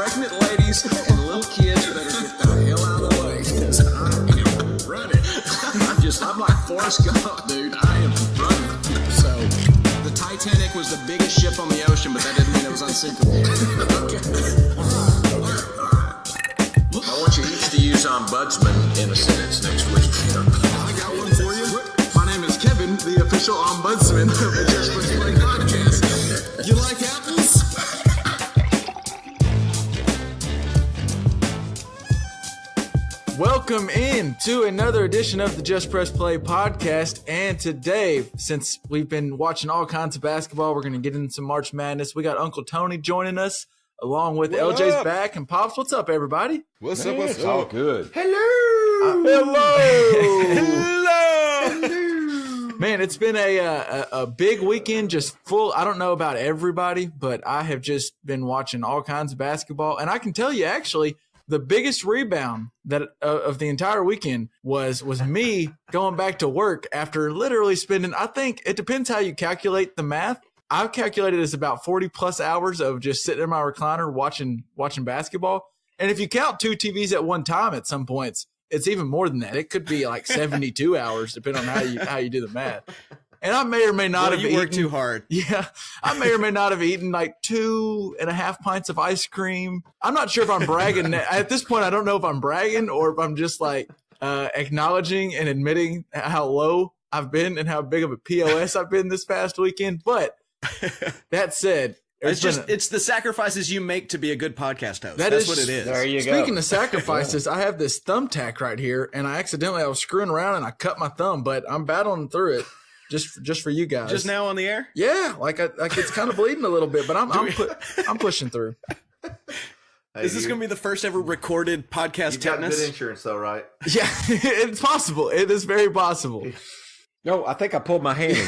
pregnant ladies and little kids better get the hell out of the way, because I am running. I'm like Forrest Gump, dude. I am running. So, the Titanic was the biggest ship on the ocean, but that didn't mean it was unsinkable. Okay. I want you each to use ombudsman in a sentence next week. I got one for you. My name is Kevin, the official ombudsman of the Just Press Play podcast. You like apples? Welcome in to another edition of the Just Press Play podcast. And today, since we've been watching all kinds of basketball, we're going to get into some March Madness. We got Uncle Tony joining us, along with LJ's back and Pops. What's up, everybody? What's up? What's all good? Hello. Hello. Man, it's been a big weekend, just full. I don't know about everybody, but I have just been watching all kinds of basketball. And I can tell you, actually, the biggest rebound that of the entire weekend was me going back to work after literally spending, I think it depends how you calculate the math. I've calculated as about 40 plus hours of just sitting in my recliner watching basketball. And if you count two TVs at one time at some points, it's even more than that. It could be like 72 hours, depending on how you do the math. And I may or may not have eaten. Worked too hard. Yeah. I may or may not have eaten like 2.5 pints of ice cream. I'm not sure if I'm bragging. At this point, I don't know if I'm bragging or if I'm just like acknowledging and admitting how low I've been and how big of a POS I've been this past weekend. But that said, it's the sacrifices you make to be a good podcast host. That's what it is. There you go. Speaking of sacrifices, I have this thumbtack right here, and I was screwing around and I cut my thumb, but I'm battling through it. Just for you guys. Just now on the air? Yeah, like it's kind of bleeding a little bit, but I'm pushing through. Hey, is this going to be the first ever recorded podcast you got tetanus? good insurance though, right? Yeah, it's possible. It is very possible. No, I think I pulled my hammy.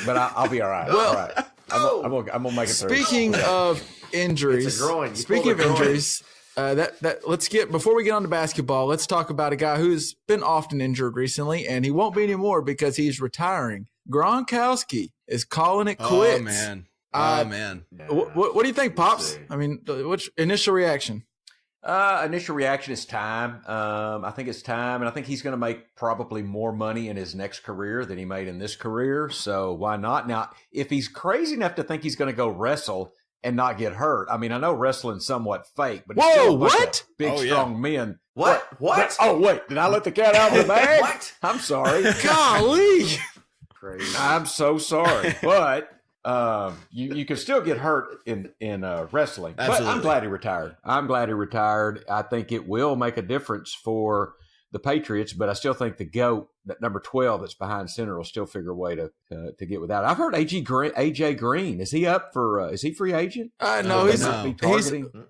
But I'll be all right. Well, all right. I'm gonna make it through. Speaking of injuries, It's a groin. Speaking of injuries, before we get on to basketball, let's talk about a guy who's been often injured recently, and he won't be anymore because he's retiring. Gronkowski is calling it quits. Oh man! What do you think, Pops? I mean, what's initial reaction? Initial reaction is time. I think it's time, and I think he's going to make probably more money in his next career than he made in this career. So why not? Now, if he's crazy enough to think he's going to go wrestle and not get hurt, I mean, I know wrestling's somewhat fake, but it's still a bunch of big, strong men. What? Oh, wait, did I let the cat out of the bag? What? I'm sorry. Golly. Crazy. I'm so sorry, but you can still get hurt in wrestling. Absolutely. But I'm glad he retired. I think it will make a difference for the Patriots, but I still think the GOAT, that number 12 that's behind center, will still figure a way to get without it. I've heard AJ Green. Is he up for? Is he free agent? No,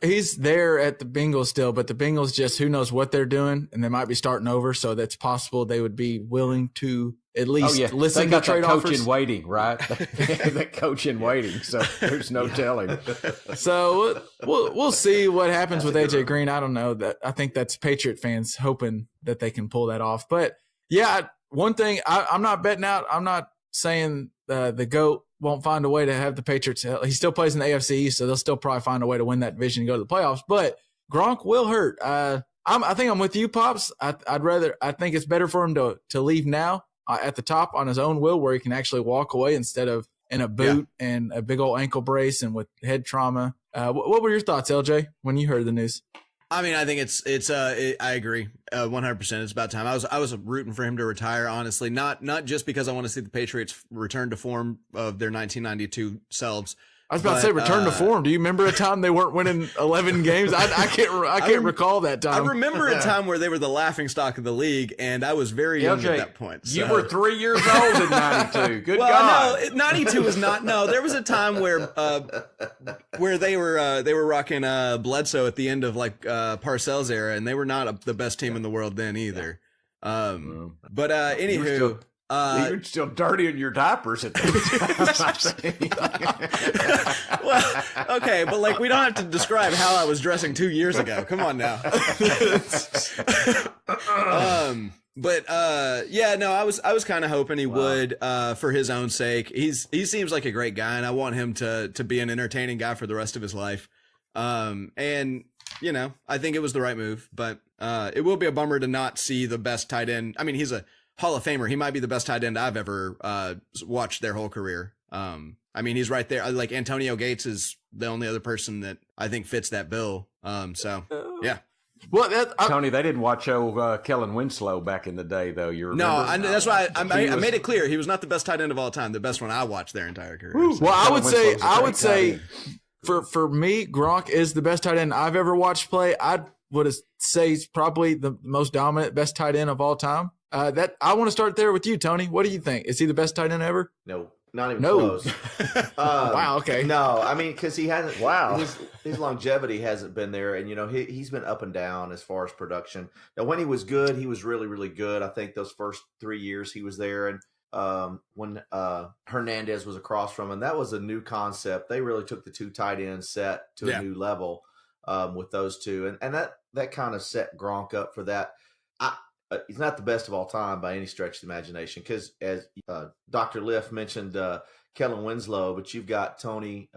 he's there at the Bengals still, but the Bengals just who knows what they're doing, and they might be starting over. So that's possible they would be willing to at least listen to trade offers. Coach in waiting, right? That coach in waiting. So there's no telling. So we'll see what happens with AJ Green. I don't know. I think that's Patriot fans hoping that they can pull that off. But yeah, one thing I'm not betting out. I'm not saying the GOAT won't find a way to have the Patriots. He still plays in the AFC East, so they'll still probably find a way to win that division and go to the playoffs. But Gronk will hurt. I think I'm with you, Pops. I think it's better for him to leave now at the top on his own will, where he can actually walk away instead of in a boot and a big old ankle brace and with head trauma. What were your thoughts, LJ, when you heard the news? I mean, I think I agree 100%. It's about time. I was rooting for him to retire, honestly, not just because I want to see the Patriots return to form of their 1992 selves. I was about to say return to form. Do you remember a time they weren't winning 11 games? I can't recall that time. I remember a time where they were the laughingstock of the league, and I was very young at that point. So. You were 3 years old in 92. Good God. Well, no, 92 was not. No, there was a time where they were rocking Bledsoe at the end of like Parcells era, and they were not the best team in the world then either. But anywho. You're still dirty in your diapers at that Well, okay, but like we don't have to describe how I was dressing 2 years ago. Come on now. I was kind of hoping he would for his own sake. He seems like a great guy, and I want him to be an entertaining guy for the rest of his life. And I think it was the right move, but it will be a bummer to not see the best tight end. I mean, he's a Hall of Famer. He might be the best tight end I've ever watched their whole career. I mean, he's right there. Like Antonio Gates is the only other person that I think fits that bill. So yeah. Well, Tony, they didn't watch Kellen Winslow back in the day, though. You remember? No, that's why I made it clear he was not the best tight end of all time. The best one I watched their entire career. So. Well, I would say, for me, Gronk is the best tight end I've ever watched play. I would say he's probably the most dominant, best tight end of all time. That I want to start there with you, Tony. What do you think? Is he the best tight end ever? No. Not even close. Wow. Okay. No, I mean, because he hasn't. Wow. His longevity hasn't been there, and he's been up and down as far as production. Now, when he was good, he was really, really good. I think those first 3 years he was there, and when Hernandez was across from him, that was a new concept. They really took the two tight end set to a new level with those two, and that kind of set Gronk up for that. He's not the best of all time by any stretch of the imagination because, as Dr. Liff mentioned, Kellen Winslow, but you've got Tony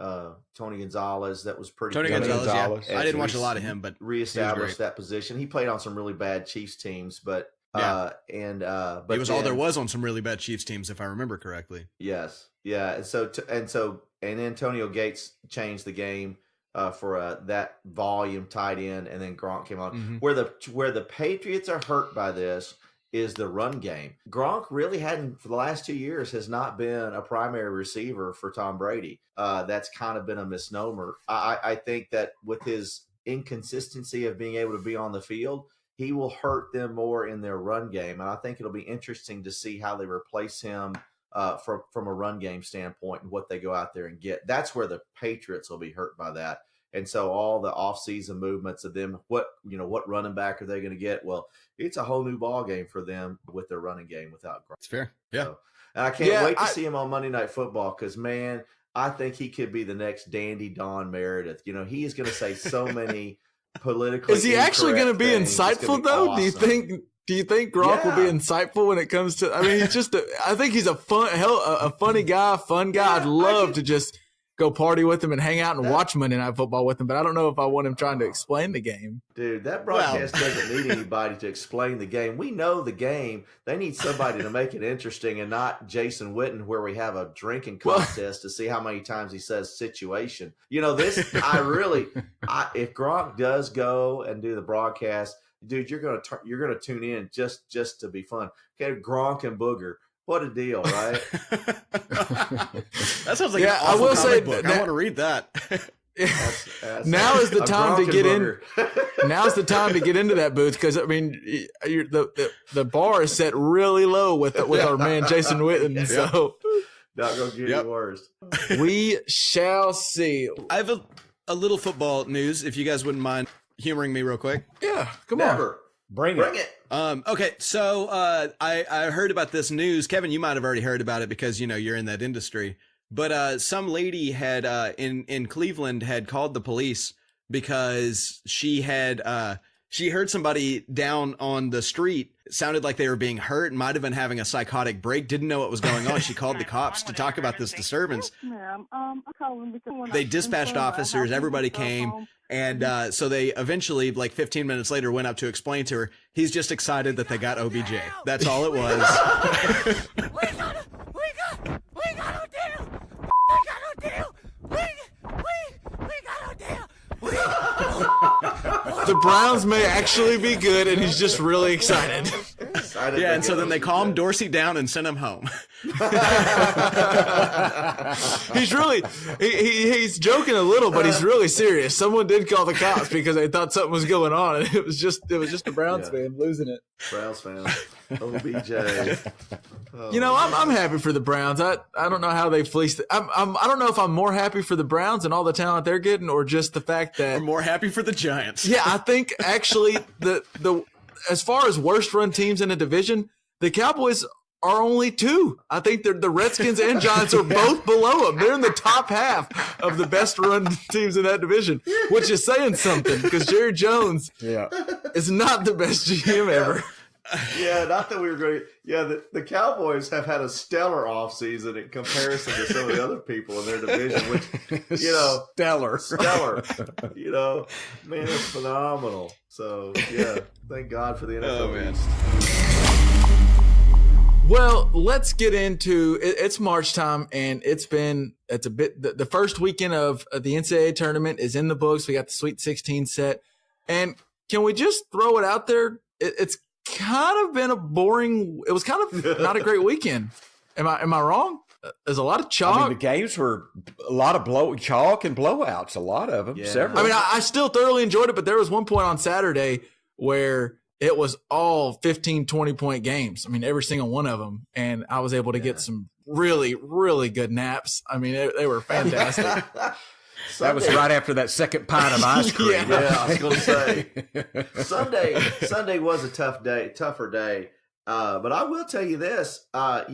Gonzalez. That was pretty Tony good. Gonzalez, yeah. I didn't watch a lot of him, but reestablished that position. He played on some really bad Chiefs teams, but he was all there was on some really bad Chiefs teams, if I remember correctly. Yes, yeah, and Antonio Gates changed the game. For that volume tight end, and then Gronk came on. Mm-hmm. Where the Patriots are hurt by this is the run game. Gronk really hadn't, for the last 2 years, has not been a primary receiver for Tom Brady. That's kind of been a misnomer. I think that with his inconsistency of being able to be on the field, he will hurt them more in their run game, and I think it'll be interesting to see how they replace him from a run game standpoint and what they go out there and get. That's where the Patriots will be hurt by that. And so all the offseason movements of them, what running back are they going to get? Well, it's a whole new ball game for them with their running game without Gronk. It's fair. Yeah. So, and I can't wait to see him on Monday Night Football because, man, I think he could be the next Dandy Don Meredith. He is going to say so many politically Is he actually going to be insightful, though? Awesome. Do you think Gronk will be insightful when it comes to? I mean, he's just. I think he's a funny guy, fun guy. I'd love to just go party with him and hang out and watch Monday Night Football with him. But I don't know if I want him trying to explain the game. Dude, that broadcast doesn't need anybody to explain the game. We know the game. They need somebody to make it interesting and not Jason Witten, where we have a drinking contest to see how many times he says situation. This. If Gronk does go and do the broadcast. Dude, you're gonna tune in just to be fun. Okay, Gronk and Booger, what a deal, right? That sounds like an awful comic book. I want to read that. Now is the time to get in. Now's the time to get into that booth because I mean, the bar is set really low with our man Jason Witten. So not gonna get any worse. We shall see. I have a little football news, if you guys wouldn't mind humoring me real quick. Yeah, come on. Bring it. Okay, so I heard about this news. Kevin, you might have already heard about it because you're in that industry. But some lady had in Cleveland had called the police because she heard somebody down on the street. It sounded like they were being hurt and might have been having a psychotic break. Didn't know what was going on. She called the cops to talk about this disturbance. They dispatched officers. Everybody came. And so they eventually, like 15 minutes later, went up to explain to her, he's just excited that they got OBJ. That's all it was. We got a deal. The Browns may actually be good, and he's just really excited. Yeah, and so then they calmed Dorsey down and sent him home. He's joking a little, but he's really serious. Someone did call the cops because they thought something was going on, and it was just a Browns fan losing it. Browns fan. OBJ. I'm happy for the Browns. I don't know how they fleeced it. I don't know if I'm more happy for the Browns and all the talent they're getting, or just the fact that we're more happy for the Giants. Yeah, I think actually the as far as worst run teams in a division, the Cowboys are only two. I think the Redskins and Giants are both below them. They're in the top half of the best run teams in that division, which is saying something because Jerry Jones is not the best GM ever. Yeah, not that we were going. Yeah, the Cowboys have had a stellar offseason in comparison to some of the other people in their division, which stellar. Man, it's phenomenal. So yeah, thank God for the NFL East. Well, let's get into it. It's March time, and it's a bit the first weekend of the NCAA tournament is in the books. We got the Sweet 16 set, and can we just throw it out there? It's kind of been it was kind of not a great weekend. Am I wrong? There's a lot of chalk. I mean, the games were a lot of chalk and blowouts, a lot of them, several. I mean, I still thoroughly enjoyed it, but there was one point on Saturday where it was all 15, 20-point games. I mean, every single one of them. And I was able to get some really, really good naps. I mean, they were fantastic. Sunday. That was right after that second pint of ice cream. Yeah, I was going to say. Sunday was a tougher day. But I will tell you this. I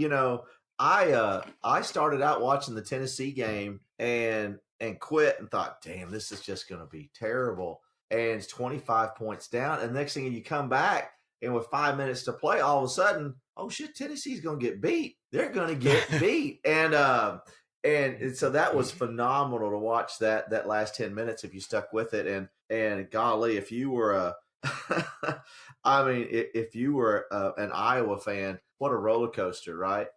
started out watching the Tennessee game and quit and thought, damn, this is just going to be terrible. And it's 25 points down. And next thing you come back, and with 5 minutes to play, all of a sudden, oh shit, Tennessee's going to get beat. They're going to get beat. And so that was phenomenal to watch that last 10 minutes if you stuck with it. And golly, if you were if you were an Iowa fan, what a roller coaster, right?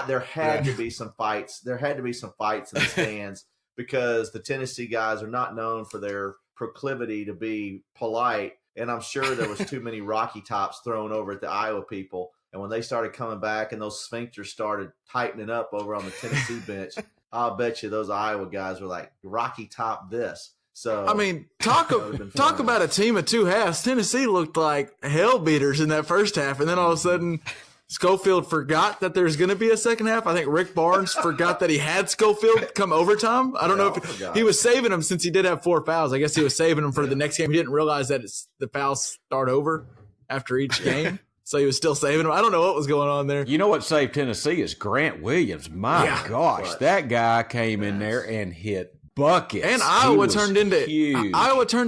There had to be some fights. There had to be some fights in the stands because the Tennessee guys are not known for their proclivity to be polite, and I'm sure there was too many Rocky Tops thrown over at the Iowa people. And when they started coming back and those sphincters started tightening up over on the Tennessee bench, I'll bet you those Iowa guys were like, Rocky Top this. So I mean, talk about a team of two halves. Tennessee looked like hell beaters in that first half, and then all of a sudden Schofield forgot that there's going to be a second half. I think Rick Barnes forgot that he had Schofield come overtime. I don't know if he was saving him since he did have 4 fouls. I guess he was saving him for the next game. He didn't realize that the fouls start over after each game. So he was still saving him. I don't know what was going on there. You know what saved Tennessee is Grant Williams. My gosh, that guy came in there and hit buckets. And Iowa turned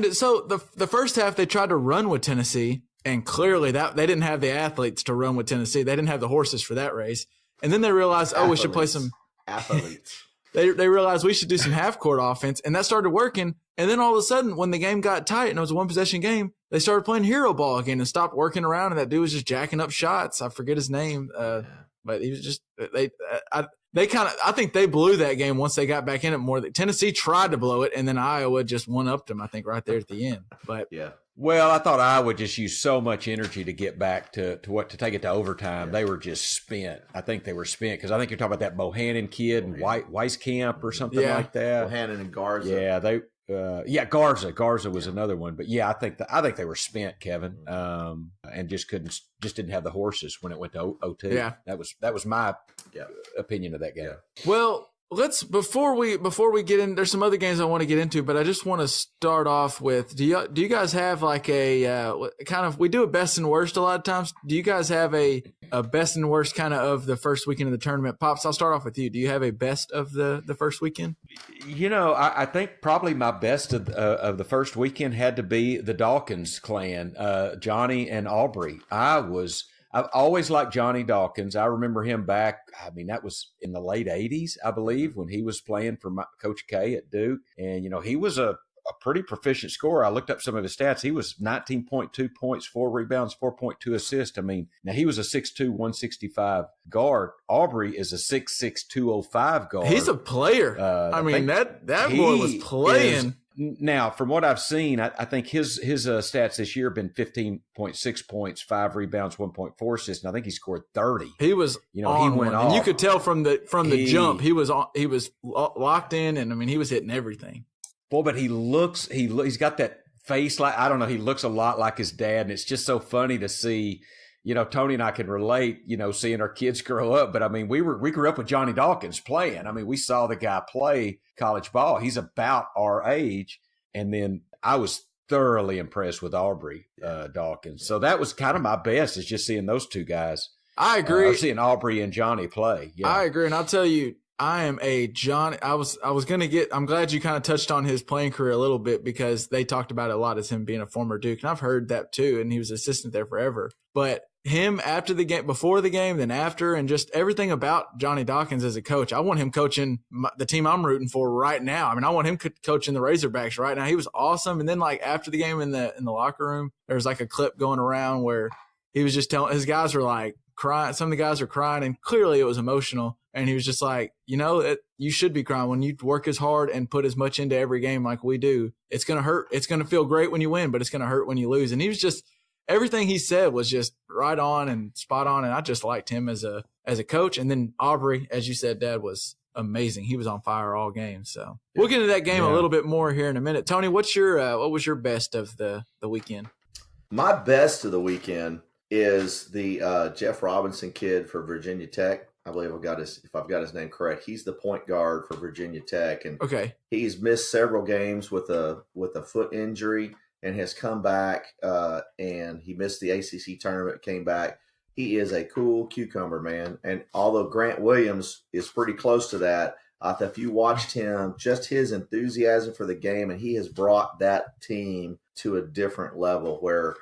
it. So the first half they tried to run with Tennessee. And clearly that they didn't have the athletes to run with Tennessee. They didn't have the horses for that race. And then they realized, we should play some athletes. They realized we should do some half-court offense, and that started working. And then all of a sudden, when the game got tight and it was a one-possession game, they started playing hero ball again and stopped working around, and that dude was just jacking up shots. I forget his name, but he was just I think they blew that game once they got back in it more. Tennessee tried to blow it, and then Iowa just one-upped them, I think, right there at the end. But yeah. Well, I thought Iowa just used so much energy to get back to take it to overtime. Yeah. They were just spent. I think they were spent because I think you're talking about that Bohannon kid and Weiskamp or something like that. Bohannon and Garza. Yeah, Garza was another one. But yeah, I think they were spent, Kevin, and just didn't have the horses when it went to OT. Yeah, that was my opinion of that game. Yeah. Well, before we get in, there's some other games I want to get into, but I just want to start off with, do you guys have like a we do a best and worst a lot of times. Do you guys have a best and worst kind of the first weekend of the tournament? Pops, I'll start off with you. Do you have a best of the first weekend? You know, I think probably my best of the first weekend had to be the Dawkins clan, Johnny and Aubrey. I've always liked Johnny Dawkins. I remember him back, that was in the late 80s, I believe, when he was playing for Coach K at Duke. And, he was a pretty proficient scorer. I looked up some of his stats. He was 19.2 points, 4 rebounds, 4.2 assists. Now he was a 6'2", 165 guard. Aubrey is a 6'6", 205 guard. He's a player. That boy was playing. Now, from what I've seen, I think his stats this year have been 15.6 points, 5 rebounds, 1.4 assists, and I think he scored 30. He was, he went off. And you could tell from the jump, he was locked in, and he was hitting everything. Boy, but he's got that face like, I don't know, he looks a lot like his dad, and it's just so funny to see. Tony and I can relate, seeing our kids grow up. But we grew up with Johnny Dawkins playing. We saw the guy play college ball. He's about our age. And then I was thoroughly impressed with Aubrey Dawkins. So that was kind of my best, is just seeing those two guys. I agree. Seeing Aubrey and Johnny play. Yeah. I agree. And I'll tell you, I am a Johnny. I'm glad you kind of touched on his playing career a little bit, because they talked about it a lot as him being a former Duke. And I've heard that too. And he was assistant there forever. But him after the game, before the game, then after, and just everything about Johnny Dawkins as a coach. I want him coaching the team I'm rooting for right now. I mean, I want him coaching the Razorbacks right now. He was awesome. And then like after the game in the locker room, there was like a clip going around where he was just telling his guys were like crying. Some of the guys were crying, and clearly it was emotional. And he was just like, you should be crying when you work as hard and put as much into every game like we do. It's going to hurt. It's going to feel great when you win, but it's going to hurt when you lose. And he was just, everything he said was just right on and spot on. And I just liked him as a coach. And then Aubrey, as you said, Dad, was amazing. He was on fire all game. So we'll get into that game a little bit more here in a minute. Tony, what was your best of the weekend? My best of the weekend is the Jeff Robinson kid for Virginia Tech. I believe if I've got his name correct, he's the point guard for Virginia Tech, and he's missed several games with a foot injury and has come back. And he missed the ACC tournament, came back. He is a cool cucumber, man. And although Grant Williams is pretty close to that, if you watched him, just his enthusiasm for the game, and he has brought that team to a different level where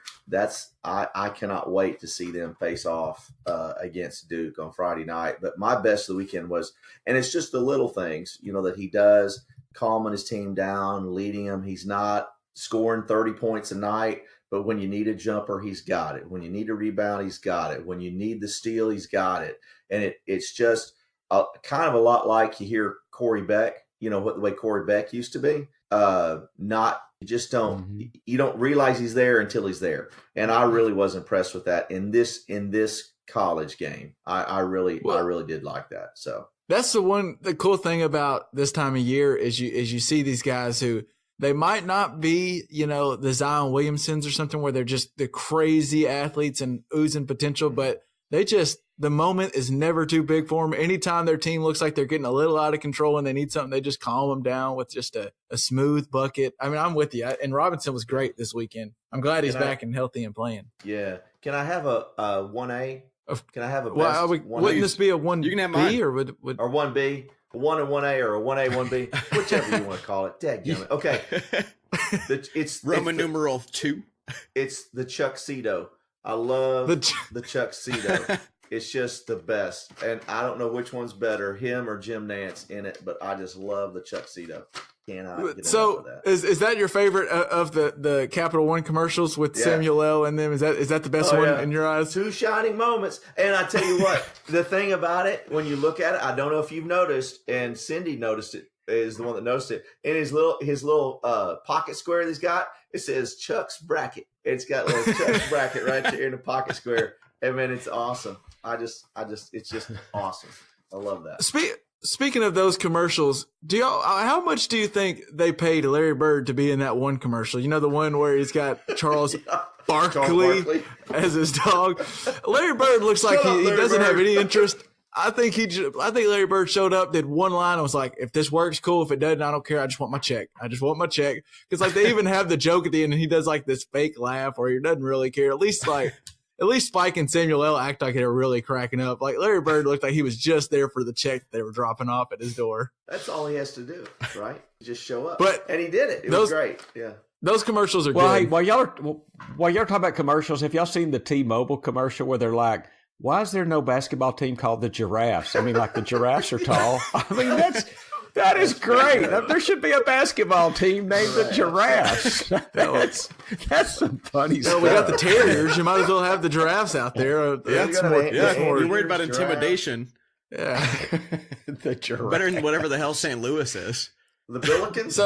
I cannot wait to see them face off against Duke on Friday night. But my best of the weekend was, and it's just the little things, that he does, calming his team down, leading them. He's not scoring 30 points a night, but when you need a jumper, he's got it. When you need a rebound, he's got it. When you need the steal, he's got it. And it's just kind of a lot like you hear Corey Beck, what the way Corey Beck used to be. You don't realize he's there until he's there. And I really was impressed with that in this college game. I really did like that. So that's the cool thing about this time of year is you see these guys who they might not be, the Zion Williamsons or something where they're just the crazy athletes and oozing potential, but the moment is never too big for them. Anytime their team looks like they're getting a little out of control and they need something, they just calm them down with just a smooth bucket. I mean, I'm with you. And Robinson was great this weekend. I'm glad he's back and healthy and playing. Yeah. Can I have a 1A? Can I have a best? Well, wouldn't this be a 1B? You can have mine. Or 1B? A 1 and 1A or a 1A, 1B? Whichever you want to call it. Dadgummit. Okay. It's Roman numeral 2. It's the Chuxedo. I love the Chuxedo. It's just the best. And I don't know which one's better, him or Jim Nance in it, but I just love the Chuxedo. Cannot get enough of that. Is that your favorite of the Capital One commercials with Samuel L. and them? Is that the best one in your eyes? 2 shining moments. And I tell you what, the thing about it, when you look at it, I don't know if you've noticed, and Cindy noticed it, is the one that noticed it. In his little pocket square that he's got, it says Chuck's Bracket. It's got a little Chuck's Bracket right there in the pocket square. And man, it's awesome. It's just awesome. I love that. Speaking of those commercials, how much do you think they paid Larry Bird to be in that one commercial? The one where he's got Charles Barkley as his dog. Larry Bird looks like he doesn't have any interest. I think Larry Bird showed up, did one line, and was like, "If this works, cool. If it doesn't, I don't care. I just want my check. Because like they even have the joke at the end, and he does like this fake laugh, or he doesn't really care. At least Spike and Samuel L. act like they're really cracking up. Like Larry Bird looked like he was just there for the check that they were dropping off at his door. That's all he has to do, right? Just show up. And he did it. It was great. Yeah. Those commercials are good. Hey, while y'all are talking about commercials, have y'all seen the T-Mobile commercial where they're like, why is there no basketball team called the Giraffes? I mean, like the giraffes are tall. I mean, that is great. There should be a basketball team named the Giraffes. That's some funny stuff. We got the Terriers. You might as well have the Giraffes out there. You're worried about intimidation. Yeah. The Giraffes. Better than whatever the hell St. Louis is. The Billikens?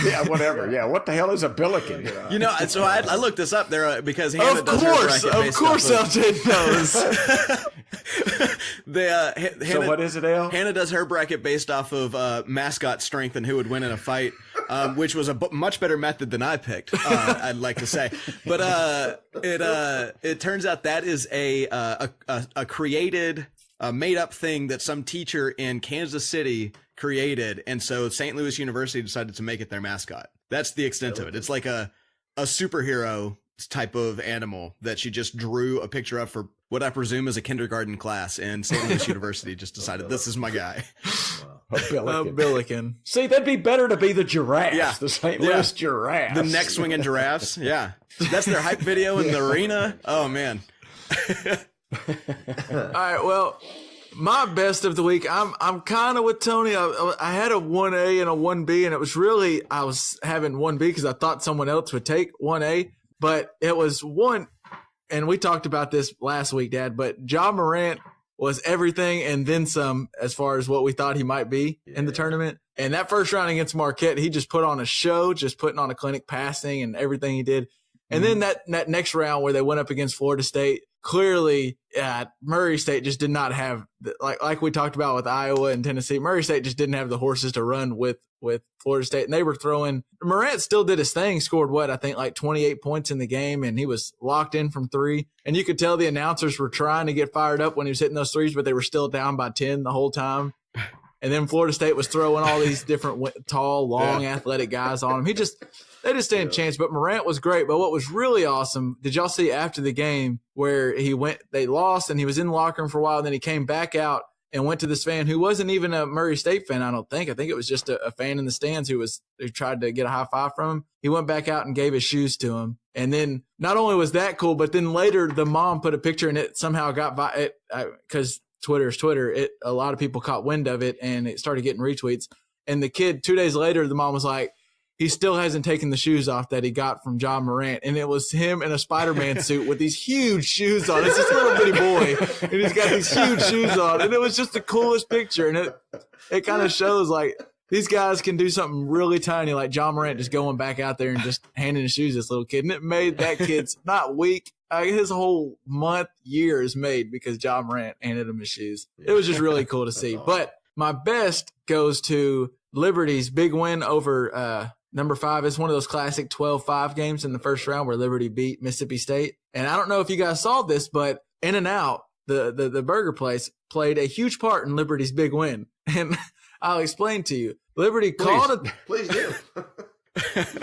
Yeah, whatever. Yeah, what the hell is a billiken? So I looked this up there because Hannah does her bracket based Of course, LJ knows. So what is it, Al? Hannah does her bracket based off of mascot strength and who would win in a fight, which was a much better method than I picked. I'd like to say, but it turns out that is a created, made up thing that some teacher in Kansas City created, and so St. Louis University decided to make it their mascot. That's the extent of it. It's like a superhero type of animal that she just drew a picture of for what I presume is a kindergarten class, and St. Louis University just decided this is my guy. A Billiken. See, that'd be better to be the Giraffes. Yeah. The St. Louis Giraffes. The neck swinging giraffes. Yeah. That's their hype video in the arena. Oh, man. All right, well, my best of the week, I'm kind of with Tony. I had a 1A and a 1B, and it was really, I was having 1B because I thought someone else would take 1A, but it was one, and we talked about this last week, Dad, but Ja Morant was everything and then some as far as what we thought he might be in the tournament. And that first round against Marquette, he just put on a show, just putting on a clinic, passing and everything he did. And then that next round where they went up against Florida State, clearly Murray State just did not have, like we talked about with Iowa and Tennessee, Murray State just didn't have the horses to run with Florida State. And they were throwing – Morant still did his thing, scored I think like 28 points in the game, and he was locked in from three. And you could tell the announcers were trying to get fired up when he was hitting those threes, but they were still down by 10 the whole time. And then Florida State was throwing all these different tall, long, athletic guys on him. They just didn't a chance. But Morant was great. But what was really awesome, did y'all see after the game where they lost and he was in the locker room for a while, and then he came back out and went to this fan who wasn't even a Murray State fan, I don't think. I think it was just a fan in the stands who tried to get a high five from him. He went back out and gave his shoes to him. And then not only was that cool, but then later the mom put a picture, and it somehow got by it because Twitter's Twitter. A lot of people caught wind of it, and it started getting retweets. And the kid, 2 days later, the mom was like, he still hasn't taken the shoes off that he got from Ja Morant. And it was him in a Spider-Man suit with these huge shoes on. It's this little bitty boy, and he's got these huge shoes on. And it was just the coolest picture. And it kind of shows, like, these guys can do something really tiny, like Ja Morant just going back out there and just handing his shoes to this little kid. And it made that kid's not week. His whole year is made because Ja Morant handed him his shoes. It was just really cool to see. But my best goes to Liberty's big win over number 5. It's one of those classic 12-5 games in the first round where Liberty beat Mississippi State. And I don't know if you guys saw this, but In-N-Out, the burger place, played a huge part in Liberty's big win. And I'll explain to you. Liberty called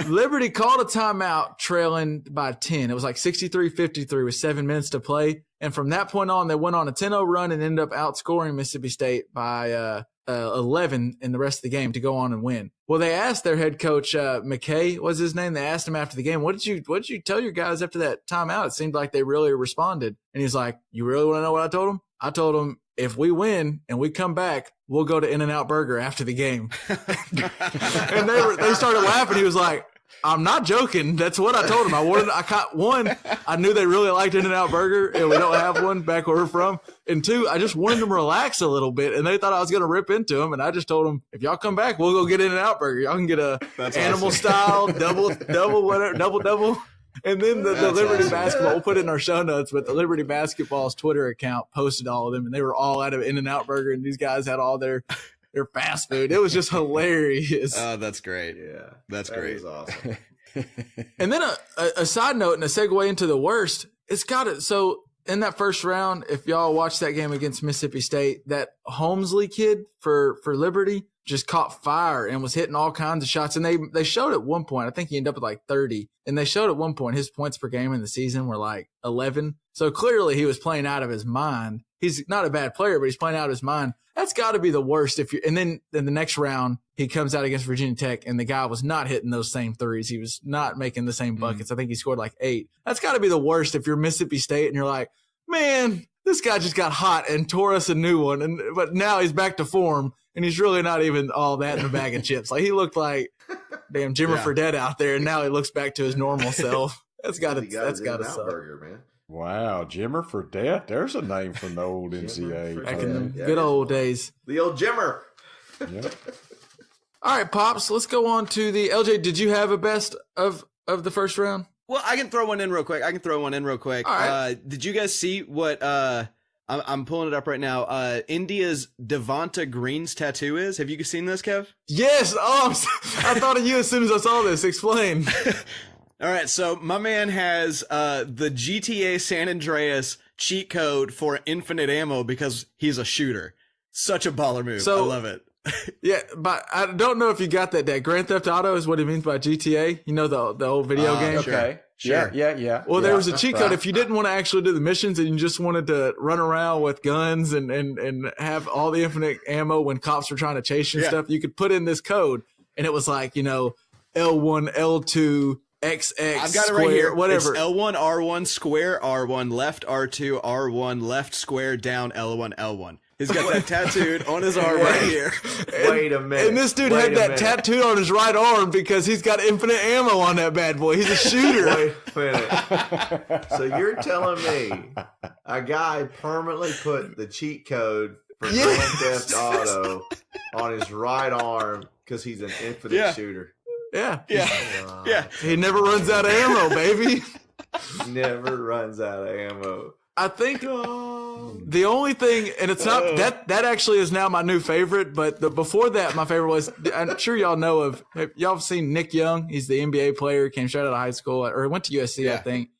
Liberty called a timeout trailing by 10. It was like 63-53 with 7 minutes to play. And from that point on, they went on a 10-0 run and ended up outscoring Mississippi State by 11 in the rest of the game to go on and win. Well, they asked their head coach, McKay was his name. They asked him after the game, what did you tell your guys after that timeout? It seemed like they really responded. And he's like, you really want to know what I told them? I told them, if we win and we come back, we'll go to In-N-Out Burger after the game. And they started laughing. He was like, I'm not joking. That's what I told him. I knew they really liked In-N-Out Burger, and we don't have one back where we're from. And 2, I just wanted them to relax a little bit, and they thought I was going to rip into them. And I just told them, if y'all come back, we'll go get In-N-Out Burger. Y'all can get animal style, double. And then the Liberty basketball, we'll put it in our show notes, but the Liberty basketball's Twitter account posted all of them, and they were all out of In-N-Out Burger, and these guys had all their fast food. It was just hilarious. Oh, that's great. Yeah. That's great. Is awesome. And then a side note and a segue into the worst, so in that first round, if y'all watched that game against Mississippi State, that Holmesley kid for Liberty just caught fire and was hitting all kinds of shots. And they showed at one point, I think he ended up with like 30. And they showed at one point his points per game in the season were like 11. So clearly he was playing out of his mind. He's not a bad player, but he's playing out of his mind. That's got to be the worst. And then in the next round, he comes out against Virginia Tech, and the guy was not hitting those same threes. He was not making the same buckets. I think he scored like 8. That's got to be the worst if you're Mississippi State and you're like, man, this guy just got hot and tore us a new one. But now he's back to form, and he's really not even all that in a bag of chips. Like, he looked like damn Jimmer Fredette out there, and now he looks back to his normal self. That's got to suck. Burger, man. Wow, Jimmer Fredette. There's a name from the old NCAA. Back in the good old days. The old Jimmer. Yeah. All right, Pops, let's go on to the LJ. Did you have a best of the first round? Well, I can throw one in real quick. All right. Did you guys see what I'm pulling it up right now. India's Devonta Green's tattoo is? Have you seen this, Kev? Yes. Oh, I thought of you as soon as I saw this. Explain. All right, so my man has the GTA San Andreas cheat code for infinite ammo because he's a shooter. Such a baller move. I love it. Yeah, but I don't know if you got that. Grand Theft Auto is what he means by GTA. You know, the old video game? Okay. Sure. Yeah. Well, there was a cheat code. If you didn't want to actually do the missions and you just wanted to run around with guns and have all the infinite ammo when cops were trying to chase you and stuff, you could put in this code. And it was like, L1, L2, XX. I've got it square, right here. Whatever. It's L1 R1 square R1 left R2 R1 left square down L1 L1. He's got that tattooed on his arm right here. Wait a minute. And this dude had that tattooed on his right arm because he's got infinite ammo on that bad boy. He's a shooter. Wait a minute. So you're telling me a guy permanently put the cheat code for Grand Theft Auto on his right arm because he's an infinite shooter. Yeah. Yeah. He never runs out of ammo, baby. Never runs out of ammo. I think the only thing, and it's not that actually is now my new favorite, but before that, my favorite was, I'm sure y'all know of, y'all have seen Nick Young. He's the NBA player, came straight out of high school, or went to USC, I think.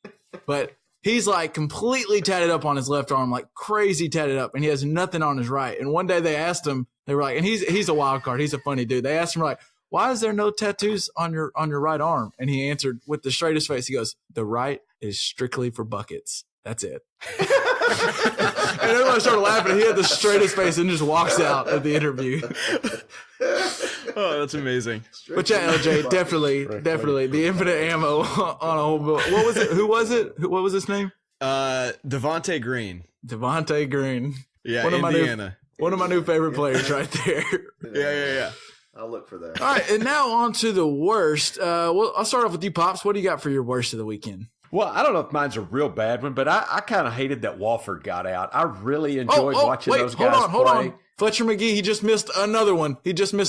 But he's like completely tatted up on his left arm, like crazy tatted up, and he has nothing on his right. And one day they asked him, they were like, and he's a wild card. He's a funny dude. They asked him, like, why is there no tattoos on your right arm? And he answered with the straightest face. He goes, the right is strictly for buckets. That's it. And everyone started laughing. He had the straightest face and just walks out of the interview. Oh, that's amazing. But yeah, LJ, definitely the infinite ammo on a whole book. What was it? Who was it? What was his name? Devontae Green. Devontae Green. Yeah, one of Indiana. One of my new favorite players right there. Yeah. I'll look for that. All right, and now on to the worst. Well, I'll start off with you, Pops. What do you got for your worst of the weekend? Well, I don't know if mine's a real bad one, but I kind of hated that Walford got out. I really enjoyed watching those guys play. Hold on. Fletcher McGee, he just missed another one. Just now.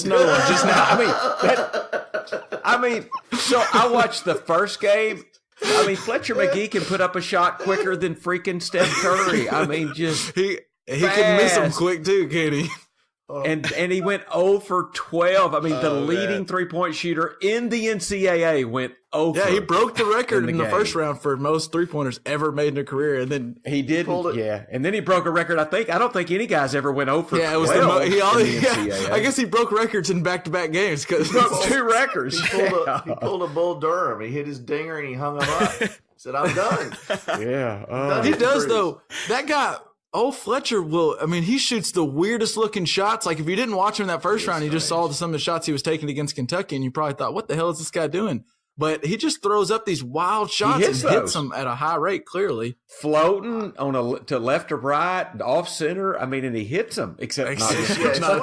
So I watched the first game. I mean, Fletcher McGee can put up a shot quicker than freaking Steph Curry. I mean, just he can miss them quick too, can't he? And he went 0 for 12. I mean, the leading three-point shooter in the NCAA went 0 Yeah, he broke the record in the game. first round for most three-pointers ever made in a career. And then he did, and then he broke a record. I don't think any guys ever went 0 for 12. It was I guess he broke records in back-to-back games because he broke 2 records. He pulled a Bull Durham. He hit his dinger and he hung him up. Said, "I'm done." Yeah, he does though. That guy. Fletcher he shoots the weirdest looking shots. Like if you didn't watch him in that first round, you just saw some of the shots he was taking against Kentucky and you probably thought, what the hell is this guy doing? But he just throws up these wild shots and hits them at a high rate, clearly. Floating to left or right, off center. I mean, and he hits them, except not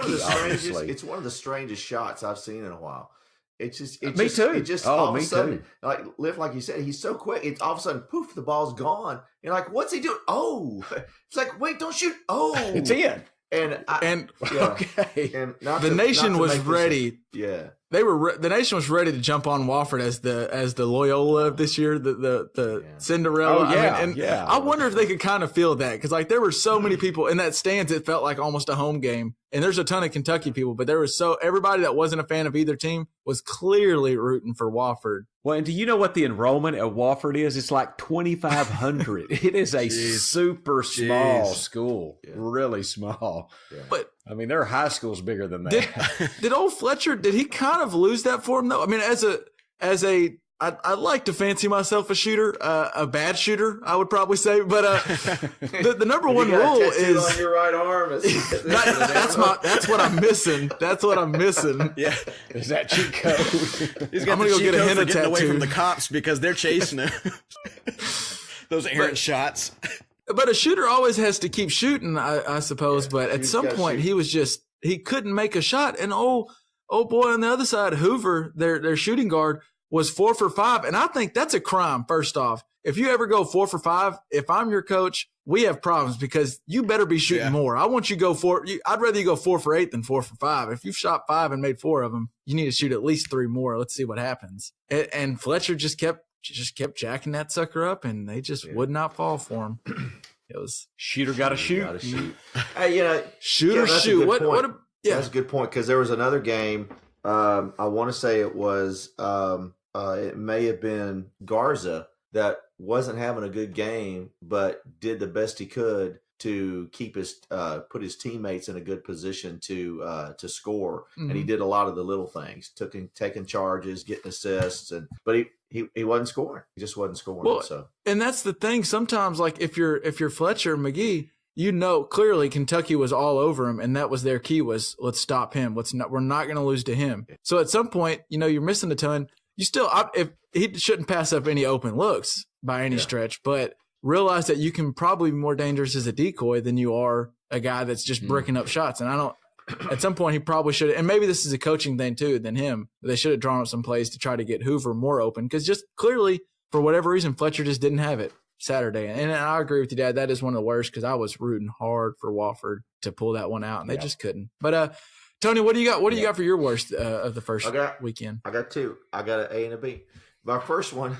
it's one of the strangest shots I've seen in a while. Me too. It just all of a sudden, like you said, he's so quick. It's all of a sudden, poof, the ball's gone. You're like, what's he doing? Oh, it's like, wait, don't shoot. Oh, it's in. And the nation was ready. The nation was ready to jump on Wofford as the Loyola of this year, the Cinderella. I wonder if they could kind of feel that because there were so many people in that stands. It felt like almost a home game, and there's a ton of Kentucky people, but there was everybody that wasn't a fan of either team was clearly rooting for Wofford. Well, and do you know what the enrollment at Wofford is? It's like 2,500. It is a super small school, really small. Yeah. But I mean, there are high schools bigger than that. Did old Fletcher? Did he kind of lose that for him though? I mean, I like to fancy myself a shooter, a bad shooter, I would probably say. But the number one rule is on your right arm. That's what I'm missing. That's what I'm missing. Yeah, is that cheat code? He's got the cheat code for getting away from the cops because they're chasing him. Those errant shots. But a shooter always has to keep shooting, I suppose. But at some point, he couldn't make a shot. And oh boy, on the other side, Hoover, their shooting guard, was 4 for 5. And I think that's a crime, first off. If you ever go 4 for 5, if I'm your coach, we have problems because you better be shooting more. I want you to go I'd rather you go 4 for 8 than 4 for 5. If you've shot 5 and made 4 of them, you need to shoot at least 3 more. Let's see what happens. And Fletcher just kept jacking that sucker up, and they just would not fall for him. It was shooter got to shoot. Hey, shooter shoot. That's a good point because there was another game. I want to say it was it may have been Garza that wasn't having a good game, but did the best he could to keep put his teammates in a good position to score. Mm-hmm. And he did a lot of the little things, taking charges, getting assists, but he wasn't scoring. He just wasn't scoring. Well, and that's the thing. Sometimes, like if you're Fletcher McGee, clearly Kentucky was all over him, and that was their key was let's stop him. We're not going to lose to him. So at some point, you're missing a ton. you still, if he shouldn't pass up any open looks by any stretch, but realize that you can probably be more dangerous as a decoy than you are a guy that's just bricking up shots. And I don't, at some point he probably should, and maybe this is a coaching thing too than him. They should have drawn up some plays to try to get Hoover more open, because just clearly for whatever reason, Fletcher just didn't have it Saturday. And I agree with you, Dad. That is one of the worst, because I was rooting hard for Wofford to pull that one out, and they just couldn't. But Tony, what do you got? What do you got for your worst of the first weekend? I got two. I got an A and a B. My first one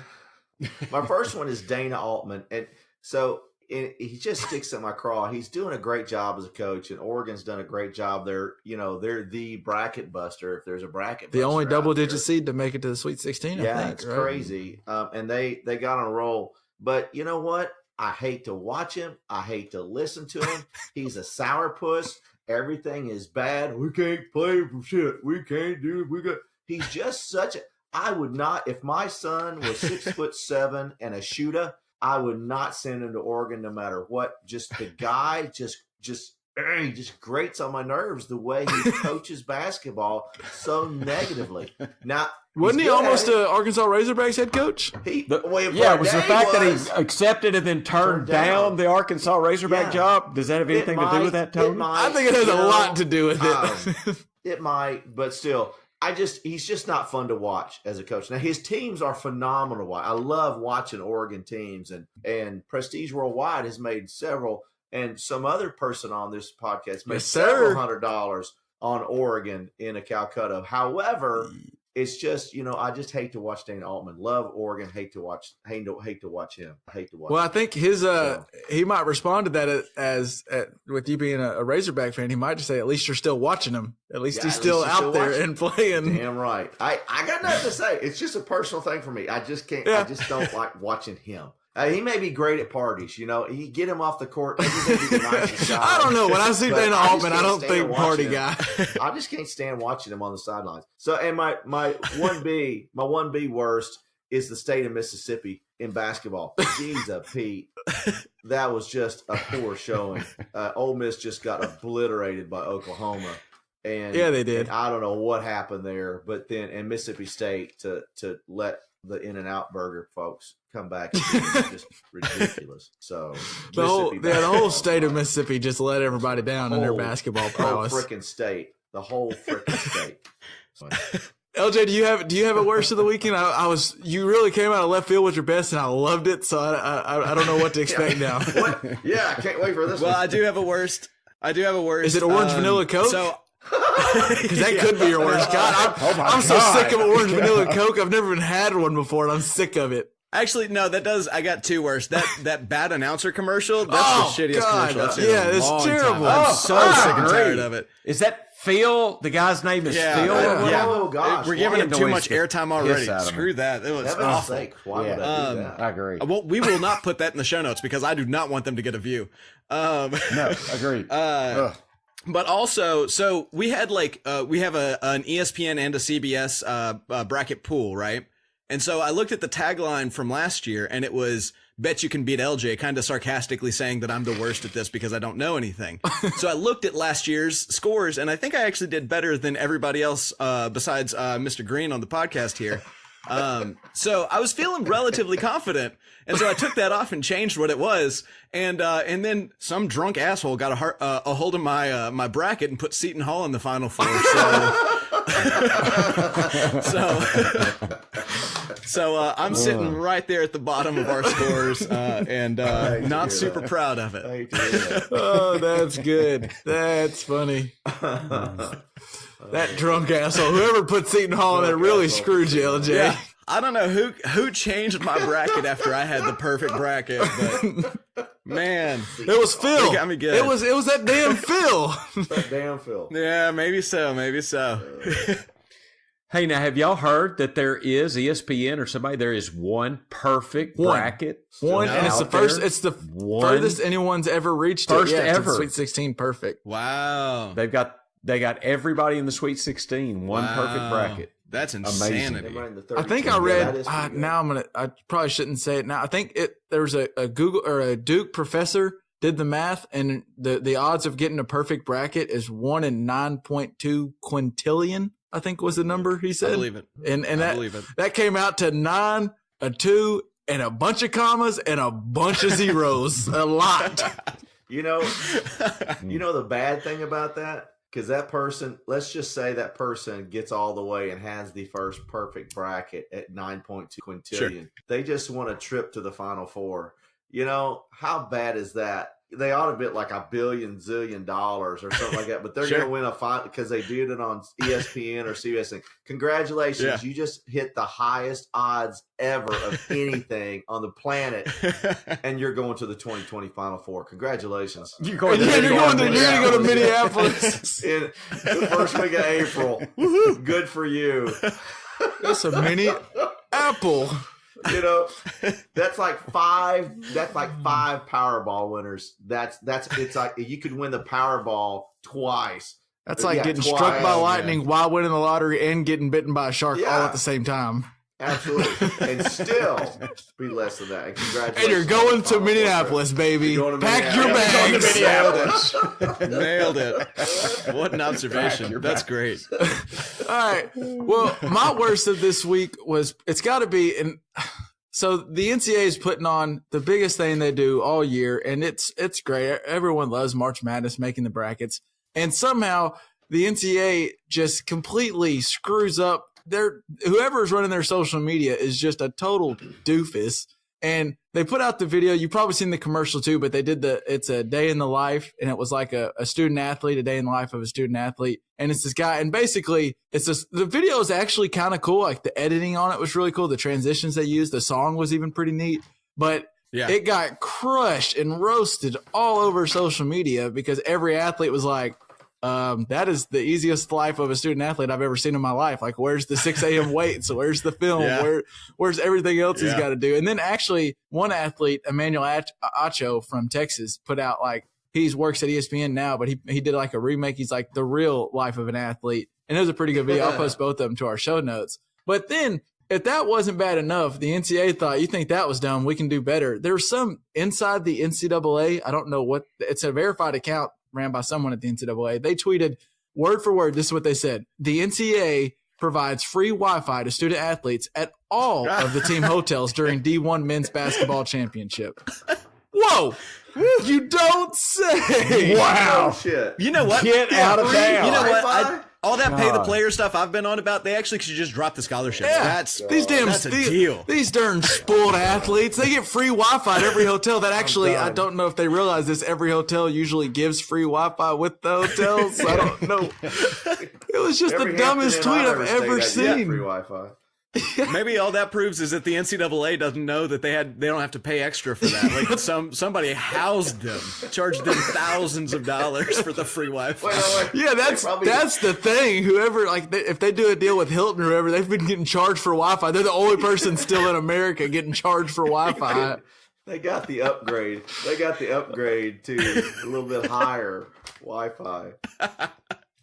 is Dana Altman, and so he just sticks in my craw. He's doing a great job as a coach, and Oregon's done a great job. They're the bracket buster. If there's a bracket, the only double-digit seed to make it to the Sweet 16. Yeah, I think, it's right? crazy. And they got on a roll. But you know what? I hate to watch him. I hate to listen to him. He's a sourpuss. Everything is bad. We can't play for shit. We can't do it. He's just such a. I would not, if my son was 6'7" and a shooter, I would not send him to Oregon no matter what. Just the guy he just grates on my nerves the way he coaches basketball so negatively. Now, wasn't he almost a Arkansas Razorbacks head coach? It was the fact that he accepted and then turned down the Arkansas Razorback job. Does that have anything to do with that, Tony? I think it has a lot to do with it. It might, but still, he's just not fun to watch as a coach. Now, his teams are phenomenal to watch. I love watching Oregon teams, and Prestige Worldwide has made several, and some other person on this podcast made several $100 on Oregon in a Calcutta. However, it's just, I just hate to watch Dana Altman. Love Oregon, hate to watch him. Well, I think he might respond to that as with you being a Razorback fan, he might just say, at least you're still watching him. At least he's still out there and playing. Damn right. I got nothing to say. It's just a personal thing for me. I just can't. I just don't like watching him. He may be great at parties, He get him off the court. I don't know. When I see Dana Altman, I don't think party guy. I just can't stand watching him on the sidelines. So, and my 1B worst is the state of Mississippi in basketball. Jesus, Pete, that was just a poor showing. Ole Miss just got obliterated by Oklahoma. And yeah, they did. And I don't know what happened there, but then in Mississippi State to let the In-N-Out Burger folks come back is just ridiculous. So the whole state of Mississippi just let everybody down in their basketball prowess. The whole freaking state. LJ, do you have a worst of the weekend? You really came out of left field with your best, and I loved it. So I don't know what to expect now. What? Yeah, I can't wait for this. Well, I do have a worst. Is it orange vanilla Coke? So. Because that could be your worst. God, I'm so sick of orange vanilla Coke. I've never even had one before, and I'm sick of it. Actually, no, I got two worse. That bad announcer commercial, that's the shittiest commercial I've seen in a long terrible. time. I'm so sick and tired of it. Is that Phil? The guy's name is Phil? Oh, gosh. We're giving him too much airtime already. Screw that. It was awful. Why would I do that? I agree. We will not put that in the show notes because I do not want them to get a view. No, agreed. But also, so we had we have an ESPN and a CBS bracket pool, right? And so I looked at the tagline from last year, and it was "Bet you can beat LJ," kind of sarcastically saying that I'm the worst at this because I don't know anything. So I looked at last year's scores, and I think I actually did better than everybody else besides Mr. Green on the podcast here. So I was feeling relatively confident, and so I took that off and changed what it was, and then some drunk asshole got a hold of my bracket and put Seton Hall in the Final Four. So I'm sitting right there at the bottom of our scores, and not super proud of it. Oh, that's good. That's funny. That drunk asshole, whoever put Seton Hall in there, really screwed you, LJ. Yeah, I don't know who changed my bracket after I had the perfect bracket, but man, it was Phil. It got me good. It was that damn Phil. That damn Phil. Yeah, maybe so. Hey, now have y'all heard that there is ESPN or somebody? There is one perfect bracket. And it's the first. It's the furthest anyone's ever reached. First ever. Sweet 16 perfect. Wow. They got everybody in the Sweet 16. One perfect bracket. That's insanity. I think I read. I probably shouldn't say it now. I think there was a Google or a Duke professor did the math, and the odds of getting a perfect bracket is 1 in 9.2 quintillion. I think was the number he said. I believe it. And I believe it. that came out to 9, a 2, and a bunch of commas and a bunch of zeros. A lot. You know the bad thing about that? Because that person, let's just say that person gets all the way and has the first perfect bracket at 9.2 quintillion. Sure. They just want a trip to the Final Four. You know, how bad is that? They ought to bet like $1 billion zillion or something like that, but they're Sure. going to win a final because they did it on ESPN or CBS. And congratulations, Yeah. you just hit the highest odds ever of anything on the planet, and you're going to the 2020 Final Four. Congratulations! You're going to go to Minneapolis. In the first week of April. Good for you. That's a mini apple. You know, that's like five Powerball winners. It's like you could win the Powerball twice. That's like Yeah, getting twice. struck by lightning while winning the lottery and getting bitten by a shark all Yeah. at the same time. Absolutely. And still be less than that. And congratulations. And you're going on the to Final Four Minneapolis, baby. You're going to Pack your Minneapolis. bags. Nailed it. What an observation. That's great. All right. Well, my worst of this week was it's got to be so the NCAA is putting on the biggest thing they do all year, and it's great. Everyone loves March Madness, making the brackets, and somehow the NCAA just completely screws up. Whoever is running their social media is just a total doofus. And they put out the video. You've probably seen the commercial too, but they did it's a day in the life, and it was like a student athlete, a day in the life of a student athlete. And it's this guy, and basically the video is actually kind of cool. Like the editing on it was really cool. The transitions they used, the song was even pretty neat, but Yeah. it got crushed and roasted all over social media because every athlete was like, that is the easiest life of a student athlete I've ever seen in my life. Like, where's the 6 a.m. weights? Where's the film? Yeah. Where's everything else he's Yeah. got to do? And then actually one athlete, Emmanuel Acho from Texas, put out like, he works at ESPN now, but he did like a remake. He's like the real life of an athlete. And it was a pretty good video. I'll post both of them to our show notes. But then if that wasn't bad enough, the NCAA thought, you think that was dumb, we can do better. There's some inside the NCAA. I don't know what, it's a verified account ran by someone at the NCAA. They tweeted word for word. This is what they said. The NCAA provides free Wi-Fi to student athletes at all of the team hotels during D1 men's basketball championship. Whoa. You don't say. Oh, shit. You know what? Get out of town. You know what? Wi-Fi? All that pay the God. player stuff I've been on about, they actually should just drop the scholarship. Yeah. That's a deal. These darn spoiled athletes, they get free Wi-Fi at every hotel. That actually, I don't know if they realize this. Every hotel usually gives free Wi-Fi with the hotels. So I don't know. It was just Every the dumbest Hampton tweet Inn I've stayed ever at, you got seen. free Wi-Fi. Maybe all that proves is that the NCAA doesn't know that they don't have to pay extra for that. Like somebody housed them, charged them thousands of dollars for the free Wi-Fi. Wait. Yeah, that's the thing. Whoever, like, if they do a deal with Hilton or whoever, they've been getting charged for Wi-Fi. They're the only person still in America getting charged for Wi-Fi. They got the upgrade. They got the upgrade to a little bit higher Wi-Fi.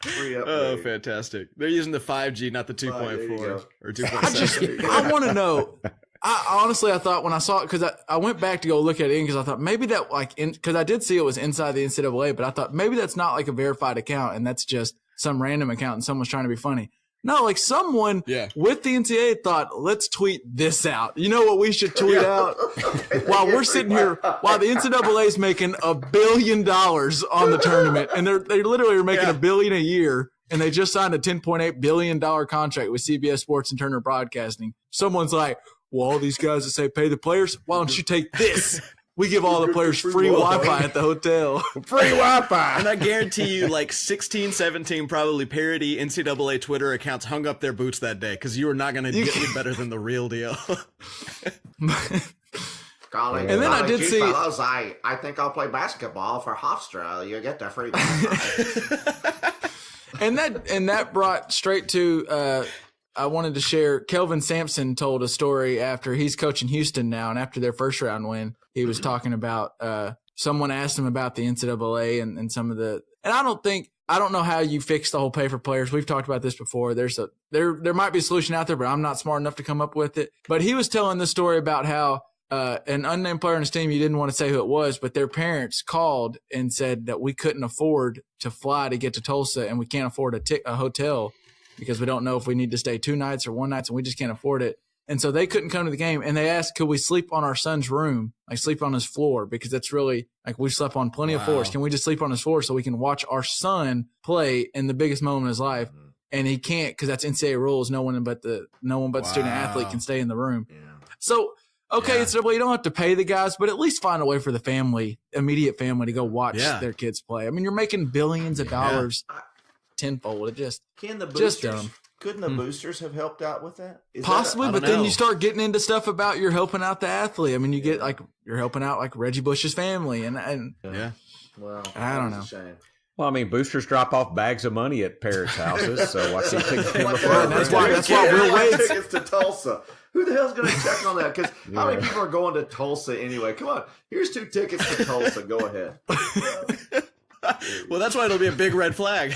Free upgrade. Oh, fantastic! They're using the 5G, not the There you 2.4 go. or 2.7. I want to know. I thought when I saw it, because I went back to go look at it because I thought maybe that because I did see it was inside the NCAA, but I thought maybe that's not like a verified account and that's just some random account and someone's trying to be funny. No, like someone with the NCAA thought, let's tweet this out. You know what we should tweet out? While we're sitting here, while the NCAA is making $1 billion on the tournament, and they literally are making $1 billion a year, and they just signed a $10.8 billion contract with CBS Sports and Turner Broadcasting. Someone's like, well, all these guys that say pay the players, why don't you take this? We give all the players free Wi-Fi at the hotel. Free Wi-Fi. And I guarantee you, like 16, 17 probably parody NCAA Twitter accounts hung up their boots that day because you were not going to get any better than the real deal. Golly, And then I did see- fellas, I think I'll play basketball for Hofstra. You get the free Wi-Fi. And that brought straight to I wanted to share. Kelvin Sampson told a story after he's coaching Houston now, and after their first round win, he was talking about someone asked him about the NCAA and some of the. And I don't know how you fix the whole pay for players. We've talked about this before. There might be a solution out there, but I'm not smart enough to come up with it. But he was telling the story about how an unnamed player on his team, you didn't want to say who it was, but their parents called and said that we couldn't afford to fly to get to Tulsa and we can't afford a hotel. because we don't know if we need to stay 2 nights or 1 night, and we just can't afford it. And so they couldn't come to the game, and they asked, could we sleep on our son's room, like sleep on his floor, because that's really like we slept on plenty of floors. Can we just sleep on his floor so we can watch our son play in the biggest moment of his life? And he can't because that's NCAA rules. No one but the student athlete can stay in the room. Yeah. So it's well, you don't have to pay the guys, but at least find a way for the family, immediate family, to go watch their kids play. I mean, you're making billions of dollars tenfold. It just dumb. Couldn't the boosters have helped out with that? Possibly, but then you start getting into stuff about you're helping out the athlete. I mean, you get like you're helping out like Reggie Bush's family, and well, I don't know. Well, I mean, boosters drop off bags of money at parents' houses, so I see things. That's why Will Wade's tickets to Tulsa. Who the hell's going to check on that? Because how many people are going to Tulsa anyway? Come on, here's 2 tickets to Tulsa. Go ahead. Well, that's why it'll be a big red flag.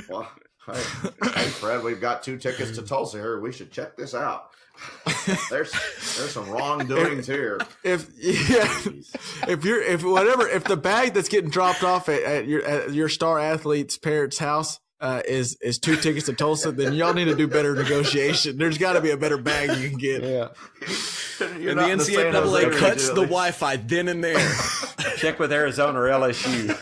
Well, hey, Fred, we've got 2 tickets to Tulsa here. We should check this out. There's some wrongdoings here. If the bag that's getting dropped off at your star athlete's parents' house is 2 tickets to Tulsa, then y'all need to do better negotiation. There's got to be a better bag you can get. Yeah. And the NCAA cuts the Wi-Fi then and there. Check with Arizona or LSU.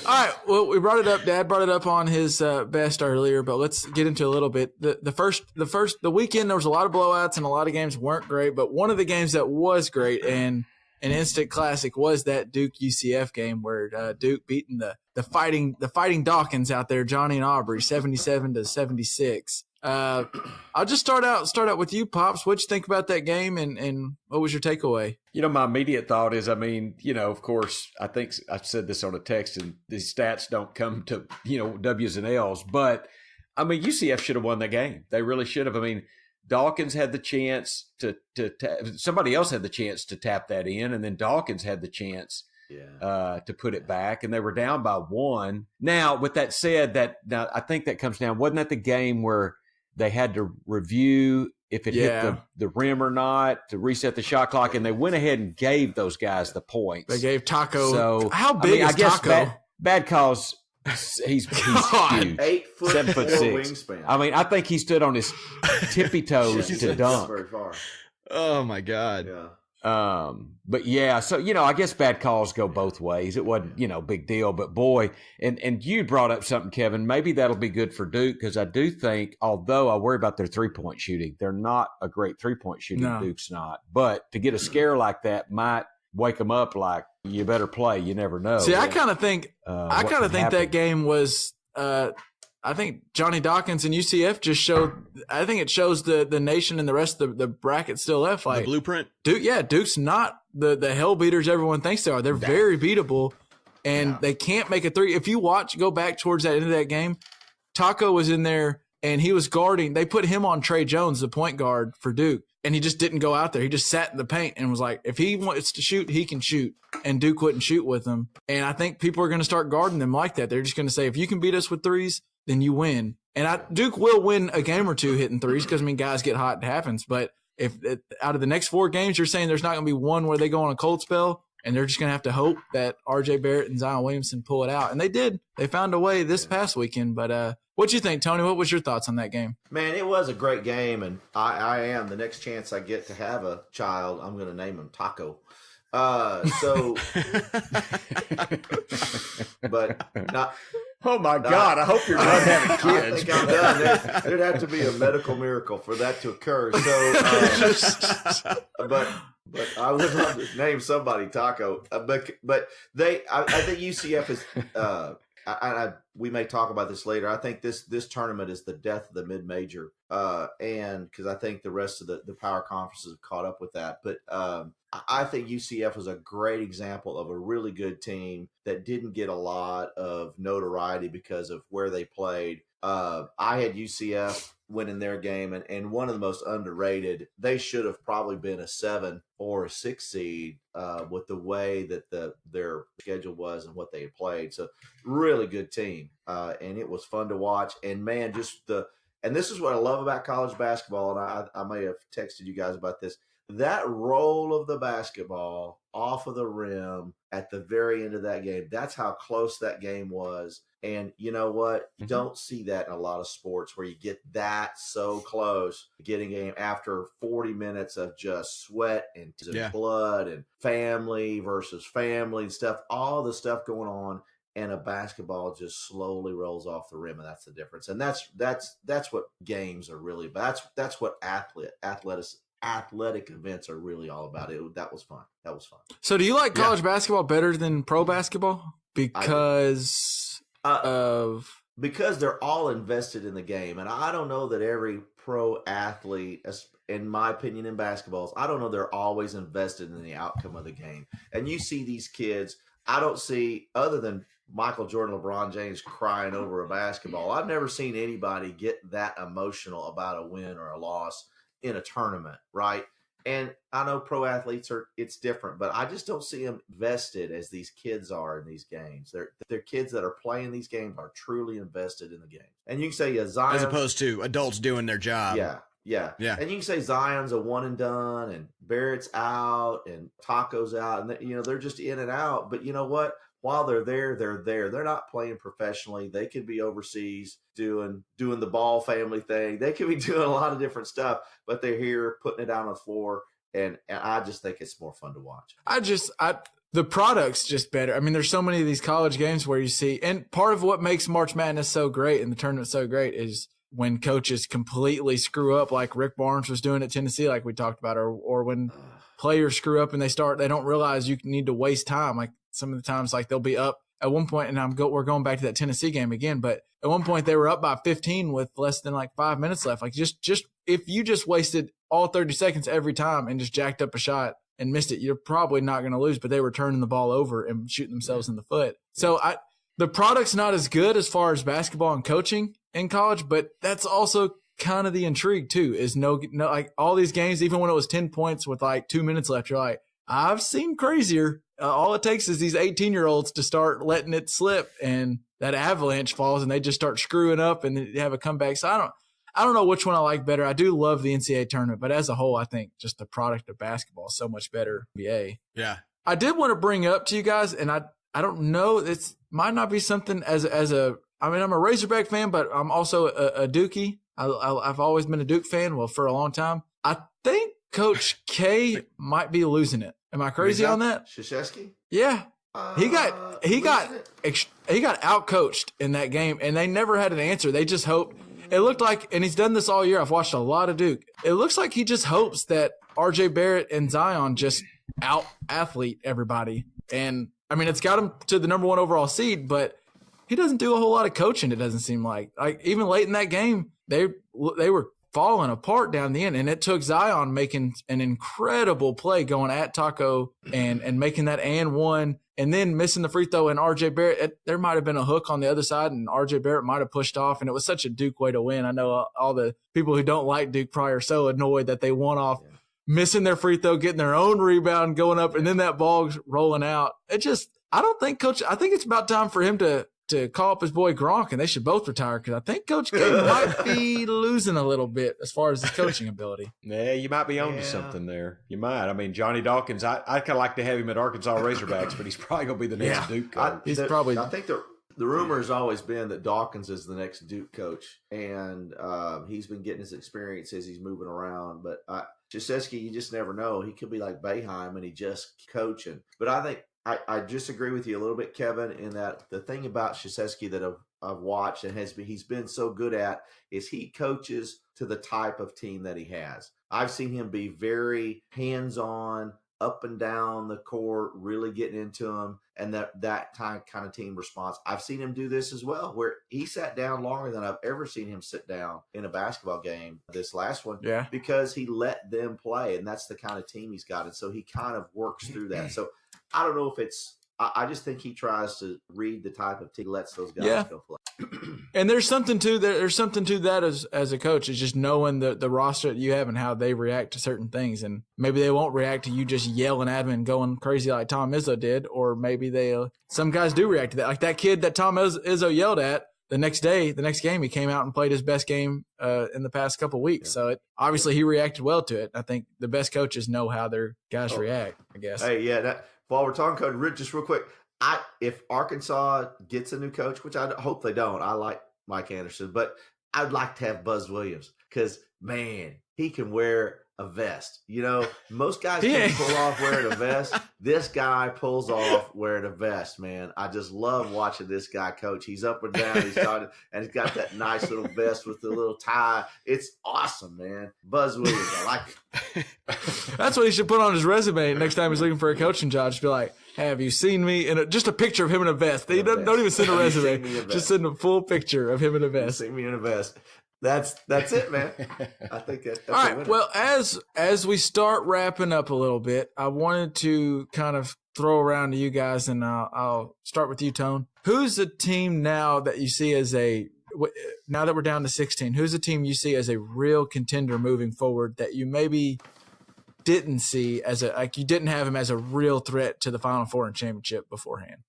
All right. Well, we brought it up. Dad brought it up on his best earlier, but let's get into a little bit. The weekend, there was a lot of blowouts and a lot of games weren't great, but one of the games that was great and an instant classic was that Duke UCF game where Duke beating the fighting Dawkins out there, Johnny and Aubrey, 77-76. I'll just start out with you, Pops. What'd you think about that game, and what was your takeaway? My immediate thought is, of course, I think I said this on a text, and these stats don't come to, W's and L's, but UCF should have won that game. They really should have. Dawkins had the chance to somebody else had the chance to tap that in, and then Dawkins had the chance to put it back, and they were down by 1. Now, with that said, I think that comes down. Wasn't that the game where they had to review if it hit the rim or not to reset the shot clock, and they went ahead and gave those guys the points. They gave Taco. So how big is Taco? Bad calls. He's huge, 8 foot 7'6" wingspan. I think he stood on his tippy toes to dunk. Very far. Oh my God. Yeah. But so I guess bad calls go both ways. It wasn't big deal, but boy, and you brought up something, Kevin. Maybe that'll be good for Duke, because I do think, although I worry about their 3-point shooting, they're not a great 3-point shooting. No. Duke's not, but to get a scare like that might wake them up. Like, you better play. You never know. See, I kind of think that game was. I think Johnny Dawkins and UCF just showed. I think it shows the nation and the rest of the bracket still left. Like the blueprint. Duke's not the hell beaters everyone thinks they are. They're very beatable, and they can't make a 3. If you go back towards that end of that game, Taco was in there and he was guarding. They put him on Trey Jones, the point guard for Duke, and he just didn't go out there. He just sat in the paint and was like, if he wants to shoot, he can shoot. And Duke wouldn't shoot with him. And I think people are going to start guarding them like that. They're just going to say, if you can beat us with 3s, then you win. And Duke will win a game or 2 hitting 3s because, guys get hot, it happens. But if out of the next 4 games, you're saying there's not going to be one where they go on a cold spell, and they're just going to have to hope that R.J. Barrett and Zion Williamson pull it out. And they did. They found a way this past weekend. But what you think, Tony? What was your thoughts on that game? Man, it was a great game, and I am. The next chance I get to have a child, I'm going to name him Taco. But not. Oh my God! I hope you're done having I kids. think I'm done. There'd have to be a medical miracle for that to occur. So, but I would love to name somebody Taco. But I think UCF is. We may talk about this later. I think this tournament is the death of the mid-major, and because I think the rest of the power conferences have caught up with that. But I think UCF was a great example of a really good team that didn't get a lot of notoriety because of where they played. I had UCF winning their game, and one of the most underrated. They should have probably been a 7 or a 6 seed with the way that their schedule was and what they had played. So really good team, and it was fun to watch. And man, and this is what I love about college basketball. And I may have texted you guys about this. That roll of the basketball off of the rim at the very end of that game. That's how close that game was. And you know what? You don't see that in a lot of sports where you get that so close, getting a game after 40 minutes of just sweat and blood and family versus family and stuff, all the stuff going on, and a basketball just slowly rolls off the rim, and that's the difference. And that's what games are really about. That's what athletic events are really all about. That was fun. So do you like college basketball better than pro basketball because they're all invested in the game? And I don't know that every pro athlete, in my opinion, in basketballs, I don't know they're always invested in the outcome of the game. And you see these kids, I don't see, other than Michael Jordan, LeBron James crying over a basketball, I've never seen anybody get that emotional about a win or a loss in a tournament, right? And I know pro athletes it's different, but I just don't see them vested as these kids are in these games. They're kids that are playing these games are truly invested in the game. And you can say Zion, as opposed to adults doing their job. Yeah. And you can say Zion's a one and done, and Barrett's out, and Taco's out, and they're just in and out. But you know what? While they're there. They're not playing professionally. They could be overseas doing the Ball family thing. They could be doing a lot of different stuff, but they're here putting it out on the floor. And I just think it's more fun to watch. The product's just better. I mean, there's so many of these college games where you see, and part of what makes March Madness so great and the tournament so great is when coaches completely screw up, like Rick Barnes was doing at Tennessee, like we talked about, or when players screw up and they don't realize you need to waste time. Like some of the times, like they'll be up at one point, and we're going back to that Tennessee game again, but at one point they were up by 15 with less than like 5 minutes left. Like just if you just wasted all 30 seconds every time and just jacked up a shot and missed it, you're probably not going to lose, but they were turning the ball over and shooting themselves in the foot. So the product's not as good as far as basketball and coaching in college, but that's also kind of the intrigue too, is no like all these games, even when it was 10 points with like 2 minutes left, you're like, I've seen crazier. All it takes is these 18-year-olds to start letting it slip, and that avalanche falls, and they just start screwing up, and they have a comeback. So I don't know which one I like better. I do love the NCAA tournament, but as a whole, I think just the product of basketball is so much better. NBA. Yeah. I did want to bring up to you guys, and I don't know, it might not be something I'm a Razorback fan, but I'm also a Dookie. I've always been a Duke fan, for a long time. I think Coach K might be losing it. Am I crazy on that? Krzyzewski? Yeah. He got out-coached in that game, and they never had an answer. They just hoped. It looked like, and he's done this all year. I've watched a lot of Duke. It looks like he just hopes that RJ Barrett and Zion just out-athlete everybody. And, I mean, it's got him to the number 1 overall seed, but he doesn't do a whole lot of coaching, it doesn't seem like. Like, even late in that game, they were falling apart down the end, and it took Zion making an incredible play going at Taco and making that and one, and then missing the free throw. And RJ Barrett, there might have been a hook on the other side, and RJ Barrett might have pushed off, and it was such a Duke way to win. I know all the people who don't like Duke probably are so annoyed that they won off missing their free throw, getting their own rebound, going up, and then that ball rolling out. I think it's about time for him to call up his boy Gronk, and they should both retire, because I think Coach K might be losing a little bit as far as his coaching ability. Yeah, you might be on to something there. You might. I mean, Johnny Dawkins, I kind of like to have him at Arkansas Razorbacks, but he's probably going to be the next Duke coach. I think the rumor has always been that Dawkins is the next Duke coach, and he's been getting his experience as he's moving around. But Krzyzewski, you just never know. He could be like Boeheim, and he just coaching. But I think I just agree with you a little bit, Kevin, in that the thing about Krzyzewski that I've watched and he's been so good at is he coaches to the type of team that he has. I've seen him be very hands-on, up and down the court, really getting into them, and that kind of team response. I've seen him do this as well, where he sat down longer than I've ever seen him sit down in a basketball game, this last one, because he let them play, and that's the kind of team he's got, and so he kind of works through that. So I don't know if I just think he tries to read the type of team, lets those guys go play. And there's something to that as a coach, is just knowing the roster that you have and how they react to certain things. And maybe they won't react to you just yelling at them and going crazy like Tom Izzo did, or maybe some guys do react to that. Like that kid that Tom Izzo yelled at, the next game, he came out and played his best game in the past couple of weeks. So obviously he reacted well to it. I think the best coaches know how their guys react, I guess. Hey, while we're talking coach, just real quick, if Arkansas gets a new coach, which I hope they don't, I like Mike Anderson, but I'd like to have Buzz Williams because, man, he can wear a vest. You know, most guys can't pull off wearing a vest. This guy pulls off wearing a vest, man. I just love watching this guy coach. He's up and down. He's got that nice little vest with the little tie. It's awesome, man. Buzz Williams, I like it. That's what he should put on his resume next time he's looking for a coaching job. Just be like, have you seen me? And just a picture of him in a vest. Don't even send a resume. Just send a full picture of him in a vest. See me in a vest. That's it, man. I think that's all right. Well, as we start wrapping up a little bit, I wanted to kind of throw around to you guys, and I'll start with you, Tone. Who's the team now that you see as now that we're down to 16? Who's the team you see as a real contender moving forward that you maybe didn't see you didn't have him as a real threat to the Final Four and championship beforehand?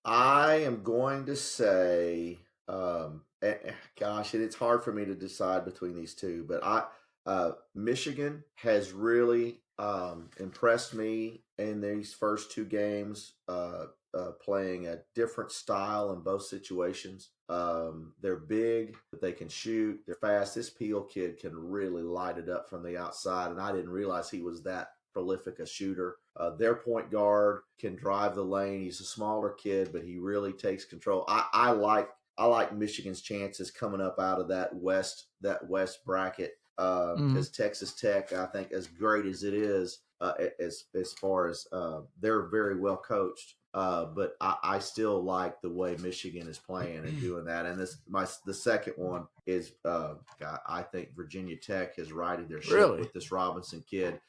I am going to say. Gosh, and it's hard for me to decide between these two, but Michigan has really impressed me in these first two games, playing a different style in both situations. They're big, but they can shoot. They're fast. This Peel kid can really light it up from the outside, and I didn't realize he was that prolific a shooter. Their point guard can drive the lane. He's a smaller kid, but he really takes control. I like Michigan's chances coming up out of that West bracket because Texas Tech, I think, as great as it is, as far as they're very well coached, but I still like the way Michigan is playing and doing that. And the second one is I think Virginia Tech has righted their ship with this Robinson kid,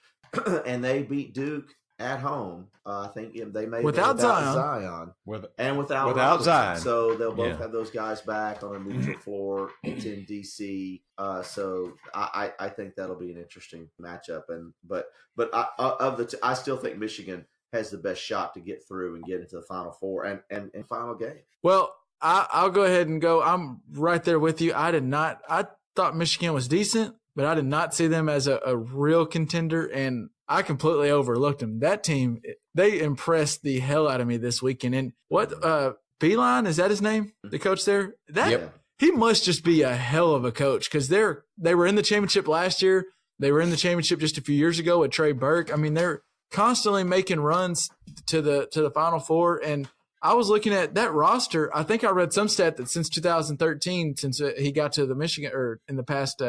and they beat Duke at home. I think they made without Zion. Without Zion. So they'll both have those guys back on a neutral floor. It's in DC. So I think that'll be an interesting matchup. But I still think Michigan has the best shot to get through and get into the Final Four and final game. Well, I'll go ahead and go. I'm right there with you. I thought Michigan was decent, but I did not see them as a real contender, and I completely overlooked them. That team, they impressed the hell out of me this weekend. And Beeline, is that his name? The coach there? He must just be a hell of a coach because they were in the championship last year. They were in the championship just a few years ago with Trey Burke. I mean, they're constantly making runs to the Final Four. And I was looking at that roster. I think I read some stat that since 2013, since he got to the Michigan, or in the past,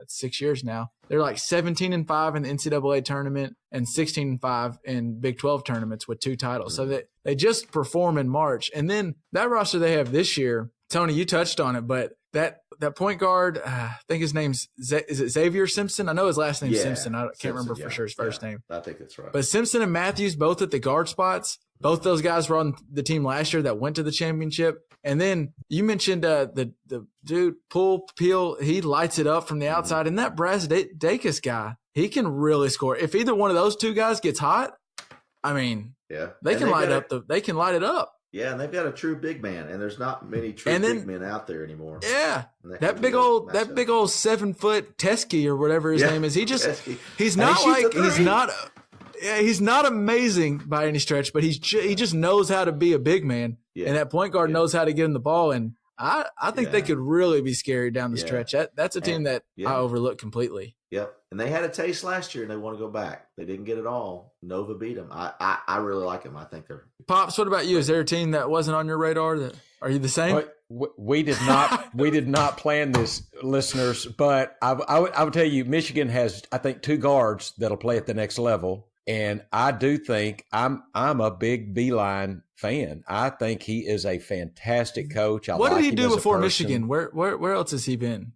6 years now, they're like 17-5 in the NCAA tournament and 16-5 in Big 12 tournaments with 2 titles. So they just perform in March. And then that roster they have this year, Tony, you touched on it, but that point guard, I think his name's is it Xavier Simpson? I know his last name's Simpson. I can't remember for sure his first name. I think that's right. But Simpson and Matthews, both at the guard spots. Both those guys were on the team last year that went to the championship. And then you mentioned the dude, Peel, he lights it up from the outside. And that Brazdeikis guy, he can really score. If either one of those two guys gets hot, I mean, they can light it up. Yeah, and they've got a true big man, and there's not many true big men out there anymore. Yeah, that big old 7-foot Teskey or whatever his name is. He's not amazing by any stretch, but he just knows how to be a big man, and that point guard knows how to get him the ball. And I think they could really be scary down the stretch. That's a team that I overlooked completely. Yep, and they had a taste last year, and they want to go back. They didn't get it all. Nova beat them. I really like them. I think they're Pops. What about you? Is there a team that wasn't on your radar? Are you the same? We did not plan this, listeners. But I would tell you, Michigan has, I think, 2 guards that'll play at the next level. And I do think I'm a big Beeline fan. I think he is a fantastic coach. What did he do before Michigan? Where else has he been?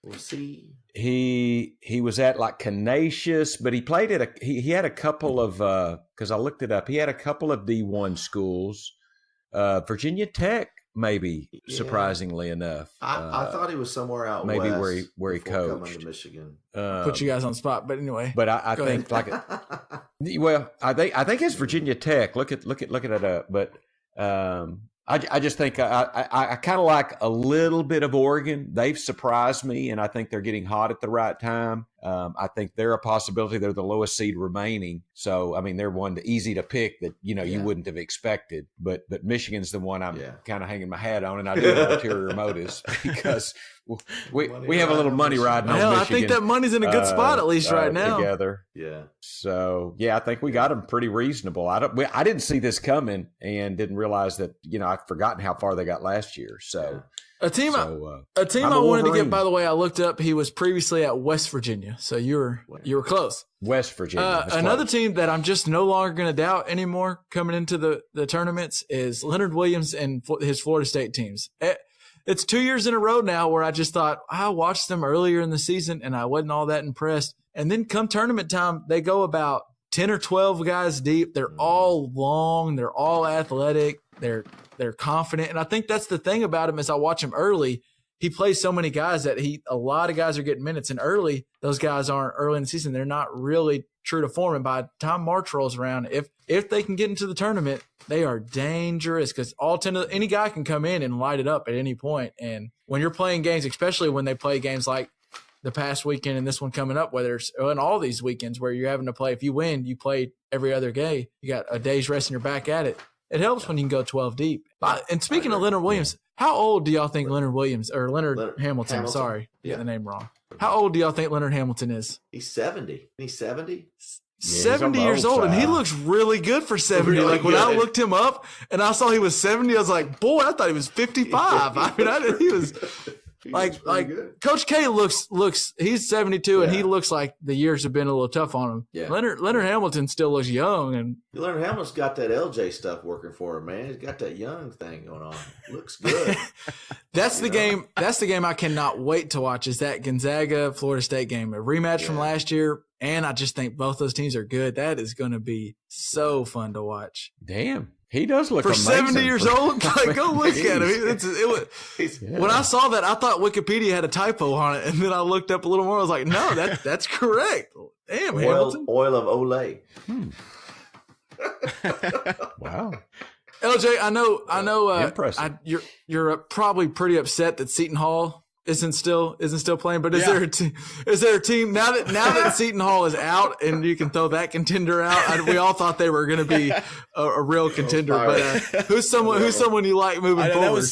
We'll see. He was at like Canisius, but he played at he had a couple of because I looked it up. He had a couple of D1 schools, Virginia Tech, maybe surprisingly enough. I thought he was somewhere out maybe west where he coached. Coming to Michigan. Put you guys on the spot, but anyway. But I think I think it's Virginia Tech. Look it up. But I just think I kind of like a little bit of Oregon. They've surprised me, and I think they're getting hot at the right time. I think they're a possibility. They're the lowest seed remaining. So, I mean, they're one easy to pick that, you wouldn't have expected. But Michigan's the one I'm kind of hanging my hat on, and I do have ulterior motives because we have a little money riding on Michigan. I think that money's in a good spot at least right now. Together. Yeah. So, I think we got them pretty reasonable. I didn't see this coming and didn't realize that, I'd forgotten how far they got last year. So. A team I wanted to get, by the way, I looked up. He was previously at West Virginia, so you were close. West Virginia. Another team that I'm just no longer going to doubt anymore coming into the tournaments is Leonard Williams and his Florida State teams. It's 2 years in a row now where I just thought I watched them earlier in the season and I wasn't all that impressed. And then come tournament time, they go about 10 or 12 guys deep. They're all long. They're all athletic. They're confident. And I think that's the thing about him is I watch him early. He plays so many guys that a lot of guys are getting minutes. And early, those guys aren't early in the season. They're not really true to form. And by the time March rolls around, if they can get into the tournament, they are dangerous because any guy can come in and light it up at any point. And when you're playing games, especially when they play games like the past weekend and this one coming up, whether it's in all these weekends where you're having to play, if you win, you play every other day, you got a day's rest and you're back at it. It helps when you can go 12 deep. And speaking of Leonard Williams, how old do y'all think Leonard Hamilton, sorry, get the name wrong. How old do y'all think Leonard Hamilton is? He's 70. He's 70? 70 years old, and he looks really good for 70. Really when I good. looked him up and I saw he was 70, I was like, boy, I thought he was 55. I mean, he was like Coach K looks he's 72 and he looks like the years have been a little tough on him. Yeah. Leonard Hamilton still looks young, and Leonard Hamilton's got that LJ stuff working for him, man. He's got that young thing going on. Looks good. That's the game I cannot wait to watch is that Gonzaga Florida State game, a rematch from last year. And I just think both those teams are good. That is going to be so fun to watch. Damn. He does look for amazing. 70 years old. Like, go look at him. When I saw that, I thought Wikipedia had a typo on it, and then I looked up a little more. I was like, no, that's correct. Damn, Hamilton. Oil of Olay. Wow. LJ, I know. Impressive. You're probably pretty upset that Seton Hall isn't still playing, but is there a team now that Seton Hall is out and you can throw that contender out? We all thought they were going to be a real contender, but who's someone you like moving forward?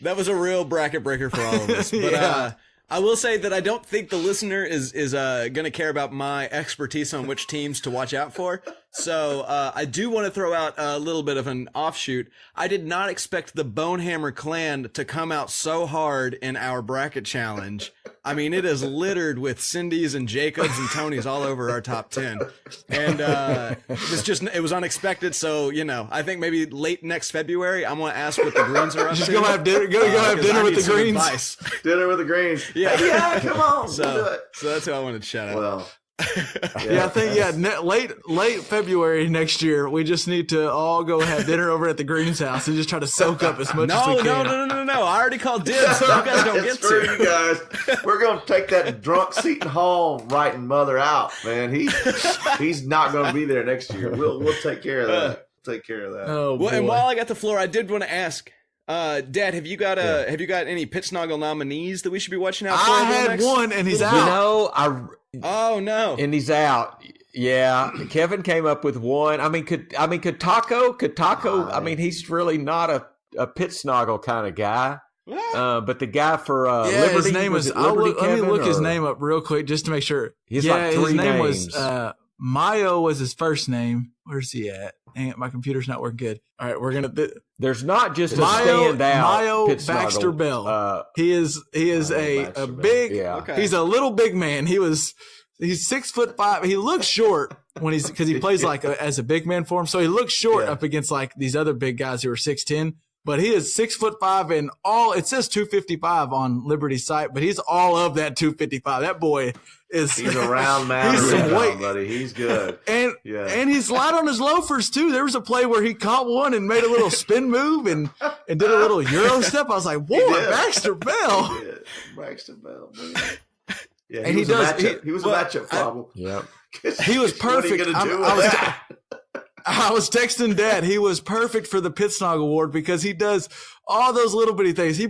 That was a real bracket breaker for all of us. But I will say that I don't think the listener is going to care about my expertise on which teams to watch out for. So I do want to throw out a little bit of an offshoot. I did not expect the Bonehammer clan to come out so hard in our bracket challenge. I mean, it is littered with Cindy's and Jacobs and Tony's all over our top 10. And it was unexpected. So, I think maybe late next February, I'm going to ask what the Greens are up to. Just go have dinner with the Greens. Advice. Dinner with the Greens. Yeah, come on. So that's who I wanted to shout out. Well, I think late February next year, we just need to all go have dinner over at the Greens house and just try to soak up as much as we can. No. I already called dibs. So you guys don't get to. to. You guys. We're going to take that drunk Seton Hall writing mother out, man. He's not going to be there next year. We'll take care of that. Oh, well, and while I got the floor, I did want to ask, Dad, have you got any Pitsnoggle nominees that we should be watching out for? I had one, and he's out. Oh no, and he's out. Yeah, Kevin came up with one. I mean, could Taco? I mean, he's really not a Pitsnoggle kind of guy. But the guy for Liberty, his name was. Let me look his name up real quick just to make sure. He's like three his name names. was Mayo was his first name. Where's he at? Dang it, my computer's not working good. All right, we're gonna. There's not just a standout Mayo Pitsnoggle, Baxter Bell. He is a big. Yeah. Okay. He's a little big man. He's 6'5". He looks short because he plays as a big man for him. So he looks short up against these other big guys who are 6'10". But he is 6'5" and it says 255 on Liberty's site, but he's all of that 255. That boy is. He's a round man. He's some weight, buddy. He's good. And he's light on his loafers too. There was a play where he caught one and made a little spin move and did a little Euro step. I was like, boy, Baxter Bell. Baxter Bell, man. Yeah, and he was a matchup problem. Yeah. He was perfect. I was texting Dad. He was perfect for the Pitsnog Award because he does all those little bitty things. He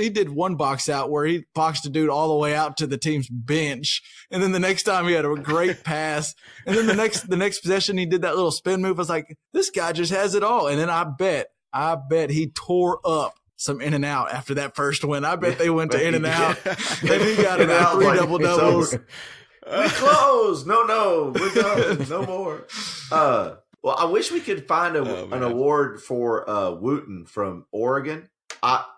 did one box out where he boxed a dude all the way out to the team's bench. And then the next time he had a great pass. And then the next possession, he did that little spin move. I was like, this guy just has it all. And then I bet he tore up some In and Out after that first win. I bet they went to In and Out and he got about 3 double doubles. We close. No, we're done. No more. Well, I wish we could find an award for Wooten from Oregon.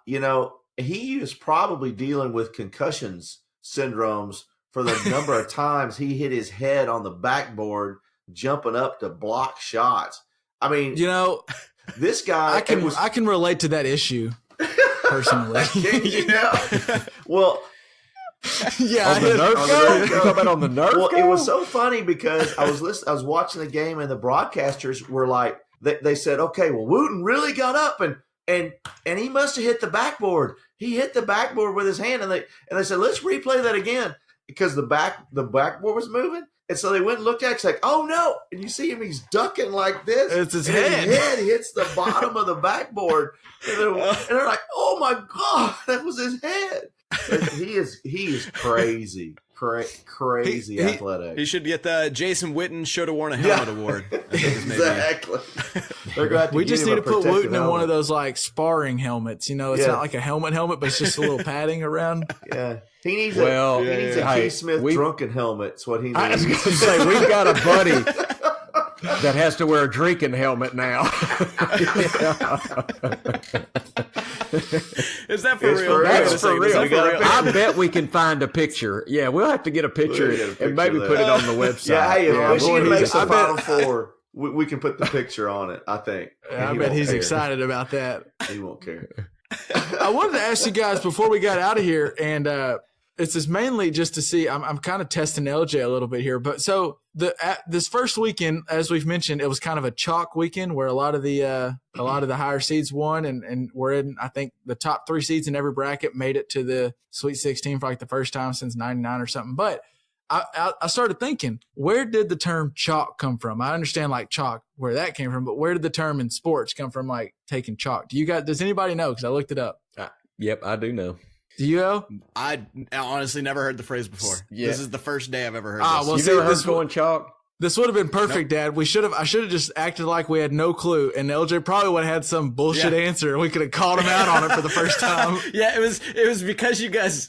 He is probably dealing with concussions syndromes for the number of times he hit his head on the backboard jumping up to block shots. I mean, this guy. I can relate to that issue personally. Well. Yeah, on the Nerf go? You talking about on the Nerf Well, go? It was so funny because I was watching the game and the broadcasters were like, they said, okay, well, Wooten really got up and he must have hit the backboard. He hit the backboard with his hand, and they said, let's replay that again because the backboard was moving. And so they went and looked at it. It's like, oh no! And you see him; he's ducking like this. It's his head. His head hits the bottom of the backboard, and they're like, oh my god, that was his head. He is crazy, crazy athletic. He should get the Jason Witten should have worn a helmet award. Exactly. We just need to put Wooten in one of those like sparring helmets. It's not like a helmet, but it's just a little padding around. Yeah. He needs a Keith Smith drunken helmet. That's what he needs. I was going to say, we've got a buddy that has to wear a drinking helmet now. Is that for real? That's for real. I bet we can find a picture. Yeah, we'll have to get a picture and maybe put it on the website. Yeah, hey, if Michigan makes the Final Four, we can put the picture on it, I think. I bet he's excited about that. He won't care. I wanted to ask you guys before we got out of here, and it's just mainly just to see. I'm kind of testing LJ a little bit here, but so this first weekend, as we've mentioned, it was kind of a chalk weekend where a lot of the higher seeds won, and we're in. I think the top 3 seeds in every bracket made it to the Sweet 16 for like the first time since '99 or something. But I started thinking, where did the term chalk come from? I understand like chalk, where that came from, but where did the term in sports come from, like taking chalk? Does anybody know? Because I looked it up. Yep, I do know. Do you know? I honestly never heard the phrase before. Yeah. This is the first day I've ever heard this. Well, you never heard going chalk? This would have been perfect, Dad. I should have just acted like we had no clue, and LJ probably would have had some bullshit answer, and we could have called him out on it for the first time. Yeah, it was because you guys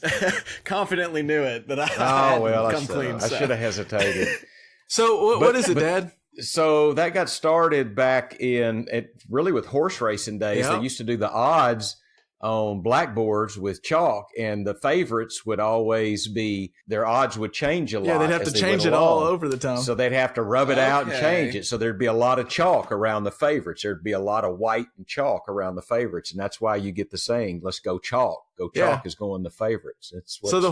confidently knew it that I come clean. I should have hesitated. So what is it, Dad? So that got started back really with horse racing days. They used to do the odds on blackboards with chalk, and the favorites would always be, their odds would change a lot. Yeah, they'd have to change it all over the time. So they'd have to rub it out and change it. So there'd be a lot of chalk around the favorites. There'd be a lot of white and chalk around the favorites. And that's why you get the saying, let's go chalk. Go chalk is going the favorites. So the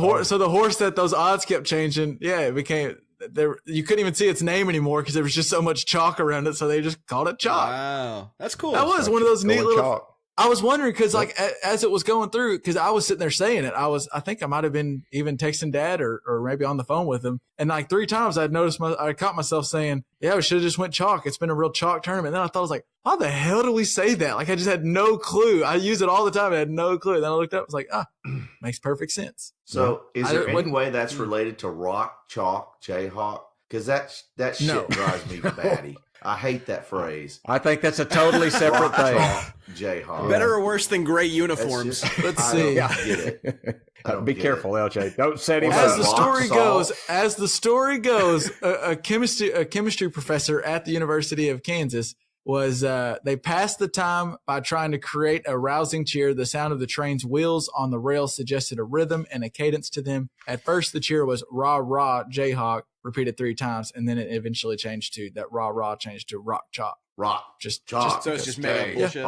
horse that those odds kept changing, it became there. You couldn't even see its name anymore because there was just so much chalk around it. So they just called it chalk. Wow, that's cool. That was one of those neat little. Chalk. I was wondering because, like, as it was going through, because I was sitting there saying it, I think I might have been even texting Dad or maybe on the phone with him, and like 3 times I caught myself saying, "Yeah, we should have just went chalk. It's been a real chalk tournament." And then I thought, I was like, "How the hell do we say that?" Like, I just had no clue. I use it all the time. I had no clue. Then I looked up. I was like, makes perfect sense. So, is there any way that's related to rock, chalk, Jayhawk? Because that shit drives me batty. I hate that phrase. I think that's a totally separate thing. Jayhawk. Better or worse than gray uniforms? Let's see. Be careful, LJ. Don't set him as up. The story goes, a chemistry professor at the University of Kansas was they passed the time by trying to create a rousing cheer. The sound of the train's wheels on the rails suggested a rhythm and a cadence to them. At first, the cheer was "Rah Rah Jayhawk," repeated 3 times, and then it eventually changed to that "Rah Rah" changed to "Rock Chalk." Rock, just chalk. So it's just made up bullshit.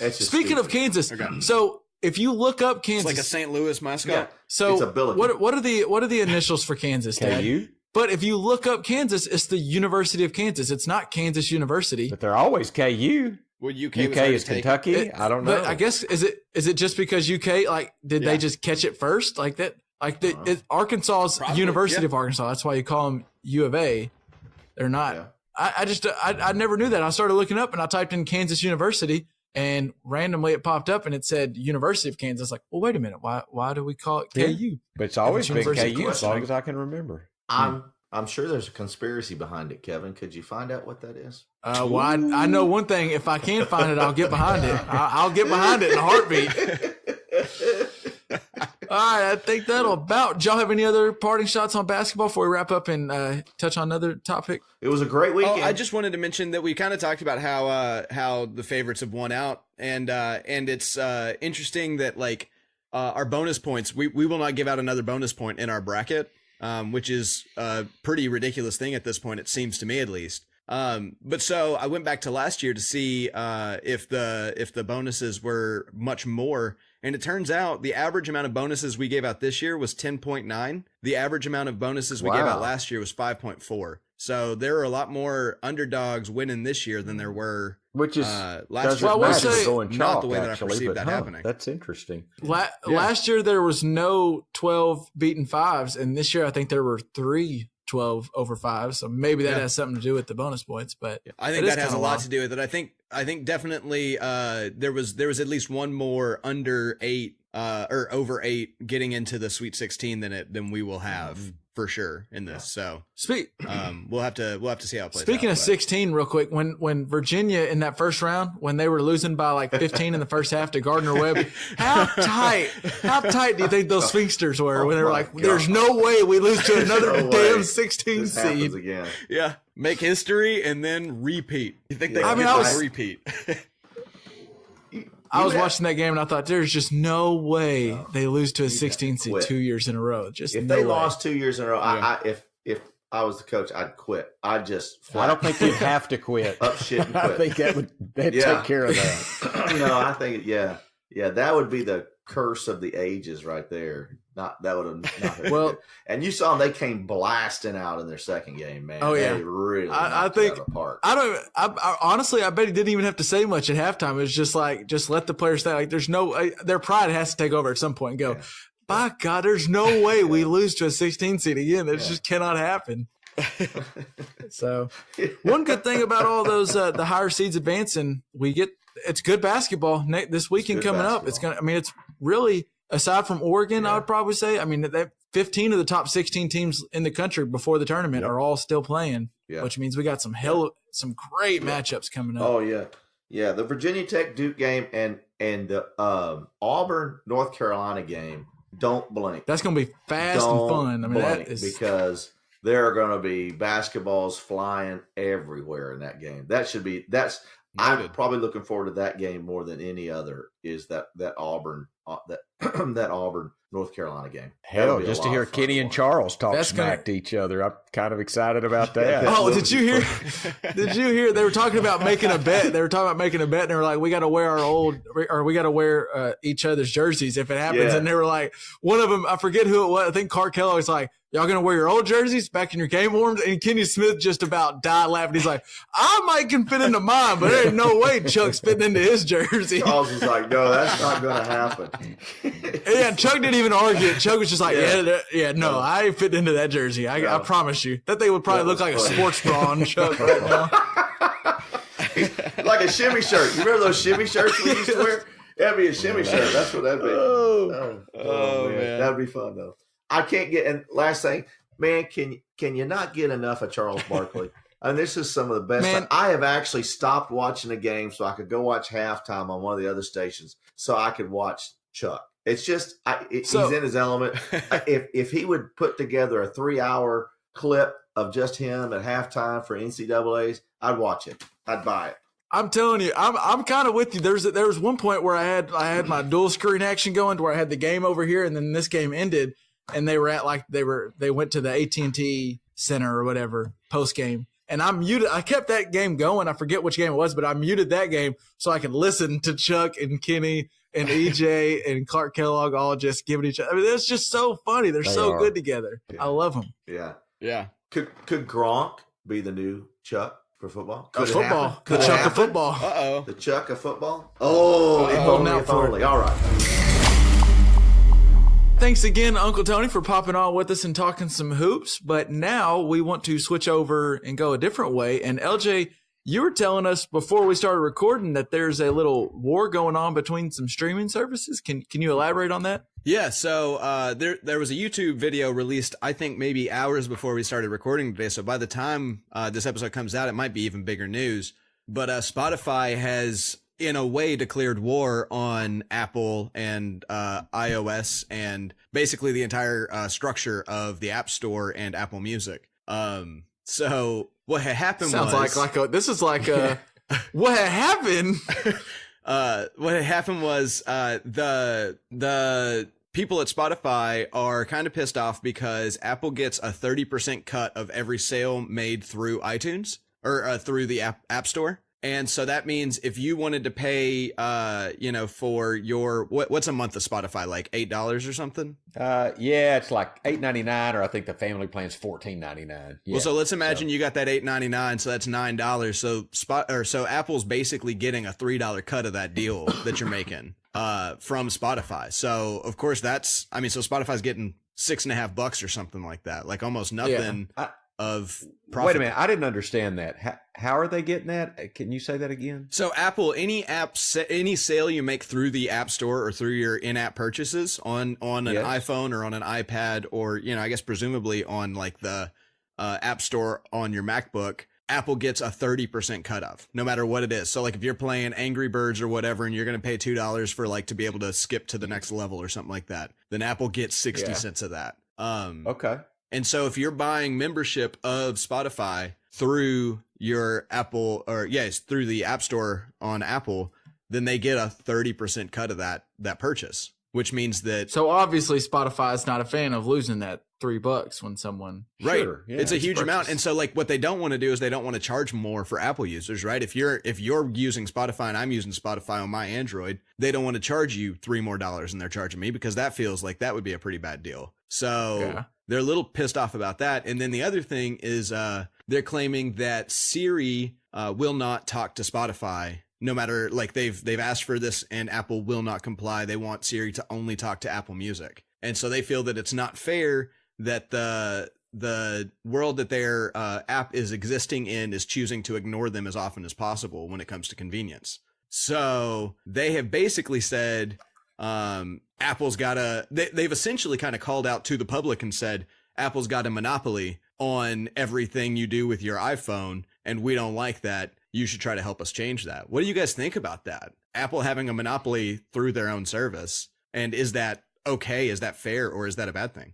Yeah. Speaking of Kansas, so if you look up Kansas, it's like a St. Louis mascot. Yeah. So what are the initials for Kansas, Dad? KU? But if you look up Kansas, it's the University of Kansas. It's not Kansas University. But they're always KU. Well, UK is Kentucky. I don't know. But I guess is it just because UK did they just catch it first like that? Arkansas's University of Arkansas. That's why you call them U of A. They're not. I never knew that. I started looking up and I typed in Kansas University and randomly it popped up and it said University of Kansas. Like, well, wait a minute. Why do we call it KU? But it's always been University KU as question. long as I can remember. I'm sure there's a conspiracy behind it, Kevin. Could you find out what that is? Well, I know one thing. If I can find it, I'll get behind it. I'll get behind it in a heartbeat. All right, I think that'll about. Do y'all have any other parting shots on basketball before we wrap up and touch on another topic? It was a great weekend. I just wanted to mention that we kind of talked about how the favorites have won out, and it's interesting that like our bonus points. We will not give out another bonus point in our bracket, which is a pretty ridiculous thing at this point. It seems to me, at least. But so I went back to last year to see if the bonuses were much more. And it turns out the average amount of bonuses we gave out this year was 10.9. The average amount of bonuses we gave out last year was 5.4. So there are a lot more underdogs winning this year than there were Which is last year. Well, we'll say going not chalk, the way that I actually, perceived but, that happening. That's interesting. Last year there was no 12 beaten fives, and this year I think there were 3 12 over 5. So maybe that has something to do with the bonus points. But I think that has a lot to do with it. I think definitely there was at least one more under 8 or over 8 getting into the Sweet 16 than we will have for sure in this. So we'll have to see how it plays Speaking out, of 16, real quick, when Virginia in that first round, when they were losing by like 15 in the first half to Gardner Webb, how tight do you think those Sphinxters were when they were like, "There's no way we lose to another damn 16 This seed"? happens again. yeah, make history and then repeat. You think they Yeah. can I get was- this repeat? I was watching that game and I thought, there's just no way they lose to a 16 seed quit. 2 years in a row. Just If no they way. lost 2 years in a row, if I was the coach, I'd quit. I'd just I don't think you'd have to quit. up shit and I quit. think they'd take care of that. No, I think that would be the curse of the ages right there. That would have not Well- good. And you saw them; they came blasting out in their second game, man. Oh, yeah. They really. I knocked it think- out of the park. I honestly, I bet he didn't even have to say much at halftime. It was just like, just let the players say, like, there's no, their pride has to take over at some point and go, Yeah. by God, there's no way we lose to a 16 seed again. That just cannot happen. So one good thing about all those, the higher seeds advancing, it's good basketball this weekend good coming up. It's really, aside from Oregon, I would probably say, that 15 of the top 16 teams in the country before the tournament are all still playing, which means we got some great matchups coming up. Oh yeah. The Virginia Tech Duke game and the Auburn North Carolina game. Don't blink. That's going to be fast and fun. Blink, because there are going to be basketballs flying everywhere in that game. I'm probably looking forward to that game more than any other. Is that Auburn that Auburn North Carolina game? Hell, just to hear Kenny and Charles talk smack to each other, I'm kind of excited about that. Oh, did you hear? Did you hear? They were talking about making a bet. They were were like, we got to wear each other's jerseys if it happens. Yeah. And they were like, one of them, I forget who it was. I think Clark Kellogg was like, y'all gonna wear your old jerseys back in your game warms? And Kenny Smith just about died laughing. He's like, I might can fit into mine, but there ain't no way Chuck's fitting into his jersey. Charles was like, no, that's not going to happen. Yeah, Chuck didn't even argue it. Chuck was just like, no, I ain't fitting into that jersey. I promise you. That thing would probably look like a sports bra on Chuck right now. Like a shimmy shirt. You remember those shimmy shirts we used to wear? That'd be a shimmy shirt. That's what that'd be. Oh man. That'd be fun though. I can't get, and last thing, man, can you not get enough of Charles Barkley? And this is some of the best. Man. I have actually stopped watching a game so I could go watch halftime on one of the other stations so I could watch Chuck. It's just he's in his element. If he would put together a 3-hour clip of just him at halftime for NCAAs, I'd watch it. I'd buy it. I'm telling you, I'm kind of with you. There was one point where I had my dual screen action going to where I had the game over here, and then this game ended, and they were at they went to the AT&T Center or whatever post game, and I muted. I kept that game going. I forget which game it was, but I muted that game so I could listen to Chuck and Kenny and EJ and Clark Kellogg all just giving each other. I mean, it's just so funny. They're so good together. Yeah. I love them. Yeah. Could Gronk be the new Chuck for football? The Chuck happen? of football. Uh-oh. The Chuck of football? Oh, if only. All right. thanks again, Uncle Tony, for popping on with us and talking some hoops. But now we want to switch over and go a different way. And LJ, you were telling us before we started recording that there's a little war going on between some streaming services. Can you elaborate on that? Yeah, so there was a YouTube video released, I think maybe hours before we started recording today. So by the time this episode comes out, it might be even bigger news. But Spotify has, in a way, declared war on Apple and iOS and basically the entire structure of the App Store and Apple Music. So what had happened this is like a what had happened. What had happened was the people at Spotify are kind of pissed off because Apple gets a 30% cut of every sale made through iTunes or through the App Store. And so that means if you wanted to pay, for your, what's a month of Spotify, like $8 or something? Yeah, it's like $8.99, or I think the family plan's $14.99. Yeah. Well, so let's imagine you got that $8.99, so that's $9. So Apple's basically getting a $3 cut of that deal that you're making from Spotify. So of course so Spotify's getting $6.50 or something like that, like almost nothing. Yeah. Of profit. Wait a minute, I didn't understand that. How are they getting that? Can you say that again? So Apple, any sale you make through the App Store or through your in-app purchases on an iPhone or on an iPad or, I guess presumably on like the App Store on your MacBook, Apple gets a 30% cut of, no matter what it is. So like if you're playing Angry Birds or whatever and you're going to pay $2 for like to be able to skip to the next level or something like that, then Apple gets 60 cents of that. Okay. And so if you're buying membership of Spotify through your Apple through the App Store on Apple, then they get a 30% cut of that purchase, which means that. So obviously Spotify is not a fan of losing that $3 when someone. Right. Sure, yeah, it's a huge amount. And so like what they don't want to do is they don't want to charge more for Apple users, right? If you're using Spotify and I'm using Spotify on my Android, they don't want to charge you $3 more than they're charging me, because that feels like that would be a pretty bad deal. So they're a little pissed off about that. And then the other thing is they're claiming that Siri will not talk to Spotify, no matter, like they've asked for this and Apple will not comply. They want Siri to only talk to Apple Music. And so they feel that it's not fair that the world that their app is existing in is choosing to ignore them as often as possible when it comes to convenience. So they have basically said, Apple's got they've essentially kind of called out to the public and said, Apple's got a monopoly on everything you do with your iPhone, and we don't like that. You should try to help us change that. What do you guys think about that? Apple having a monopoly through their own service. And is that okay? Is that fair, or is that a bad thing?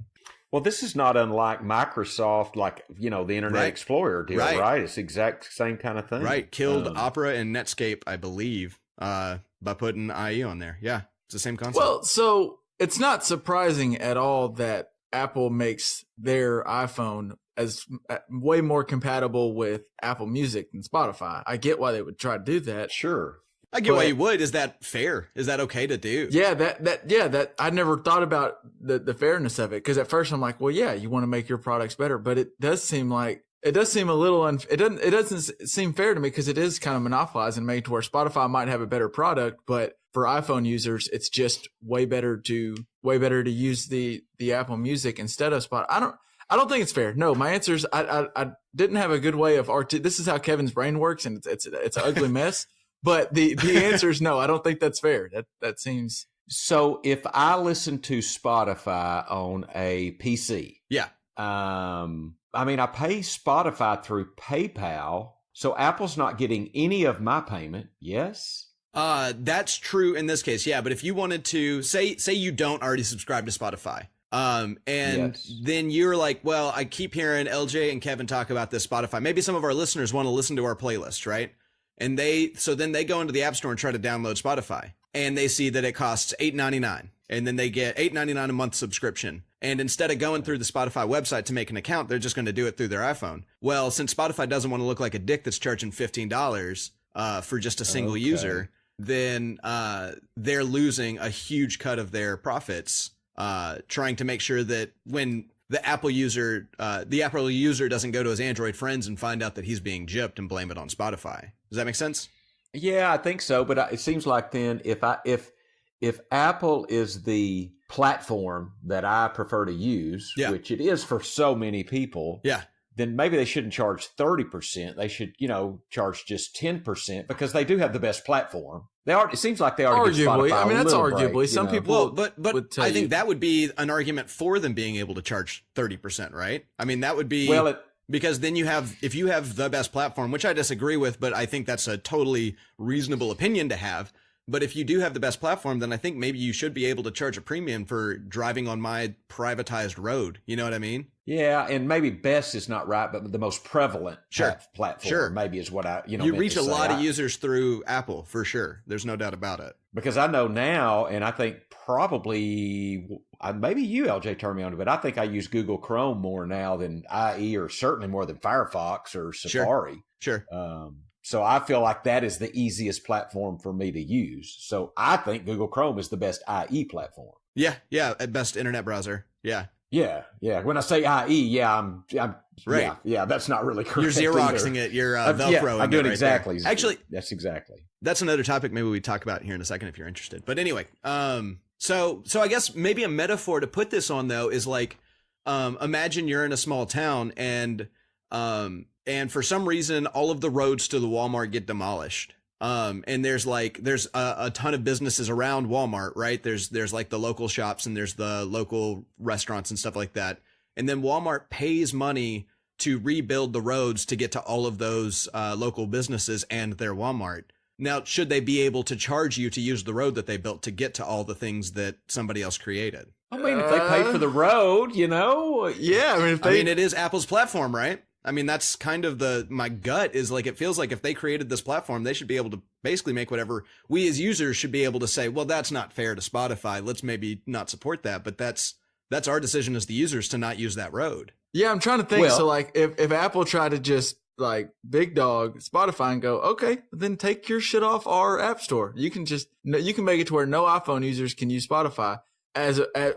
Well, this is not unlike Microsoft, like, the Internet Explorer deal, right? It's the exact same kind of thing. Right. Killed Opera and Netscape, I believe, by putting IE on there. Yeah. It's the same concept. Well, so it's not surprising at all that Apple makes their iPhone as way more compatible with Apple Music than Spotify. I get why they would try to do that. Sure. I get why you would. Is that fair? Is that okay to do? Yeah, that I never thought about the fairness of it, because at first I'm like, well, yeah, you want to make your products better, but it does seem a little it doesn't seem fair to me, because it is kind of monopolized and made to where Spotify might have a better product, but for iPhone users, it's just way better to use the Apple Music instead of Spotify. I don't think it's fair. No, my answer is I didn't have a good way of this is how Kevin's brain works, and it's an ugly mess. But the answer is no. I don't think that's fair. That seems. So if I listen to Spotify on a PC, I pay Spotify through PayPal, so Apple's not getting any of my payment. Yes. That's true in this case. Yeah. But if you wanted to say you don't already subscribe to Spotify, then you're like, well, I keep hearing LJ and Kevin talk about this Spotify. Maybe some of our listeners want to listen to our playlist, right? And then they go into the App Store and try to download Spotify, and they see that it costs $8.99, and then they get $8.99 a month subscription. And instead of going through the Spotify website to make an account, they're just going to do it through their iPhone. Well, since Spotify doesn't want to look like a dick that's charging $15 for just a single user, then they're losing a huge cut of their profits, trying to make sure that when the Apple user doesn't go to his Android friends and find out that he's being gypped and blame it on Spotify. Does that make sense? Yeah, I think so. But it seems like then if if Apple is the platform that I prefer to use, which it is for so many people, then maybe they shouldn't charge 30%. They should, charge just 10% because they do have the best platform. It seems like they already give Spotify I mean, that's arguably. Break, Some people, but I think that would be an argument for them being able to charge 30%, right? I mean, that would be because then if you have the best platform, which I disagree with, but I think that's a totally reasonable opinion to have. But if you do have the best platform, then I think maybe you should be able to charge a premium for driving on my privatized road. You know what I mean? Yeah, and maybe best is not right, but the most prevalent platform maybe is what you reach a lot of users through Apple for sure. There's no doubt about it. Because I know now, and I think probably maybe you, LJ, turned me on to it, but I think I use Google Chrome more now than IE, or certainly more than Firefox or Safari. Sure. So I feel like that is the easiest platform for me to use. So I think Google Chrome is the best IE platform. Yeah, best internet browser. Yeah. When I say IE, I'm right. Yeah, that's not really correct. You're Xeroxing it. You're Velcroing I'm doing it exactly. There. Actually, that's another topic. Maybe we talk about here in a second if you're interested. But anyway, so I guess maybe a metaphor to put this on though is like, imagine you're in a small town and for some reason all of the roads to the Walmart get demolished. And there's a ton of businesses around Walmart, right? There's like the local shops and there's the local restaurants and stuff like that. And then Walmart pays money to rebuild the roads to get to all of those local businesses and their Walmart. Now, should they be able to charge you to use the road that they built to get to all the things that somebody else created? I mean, if they paid for the road, yeah. I mean, it is Apple's platform, right? I mean, that's kind of my gut is like, it feels like if they created this platform, they should be able to basically make whatever we as users should be able to say, well, that's not fair to Spotify. Let's maybe not support that. But that's our decision as the users to not use that road. Yeah, I'm trying to think. So like if Apple tried to just like big dog Spotify and go, okay, then take your shit off our app store. You can make it to where no iPhone users can use Spotify.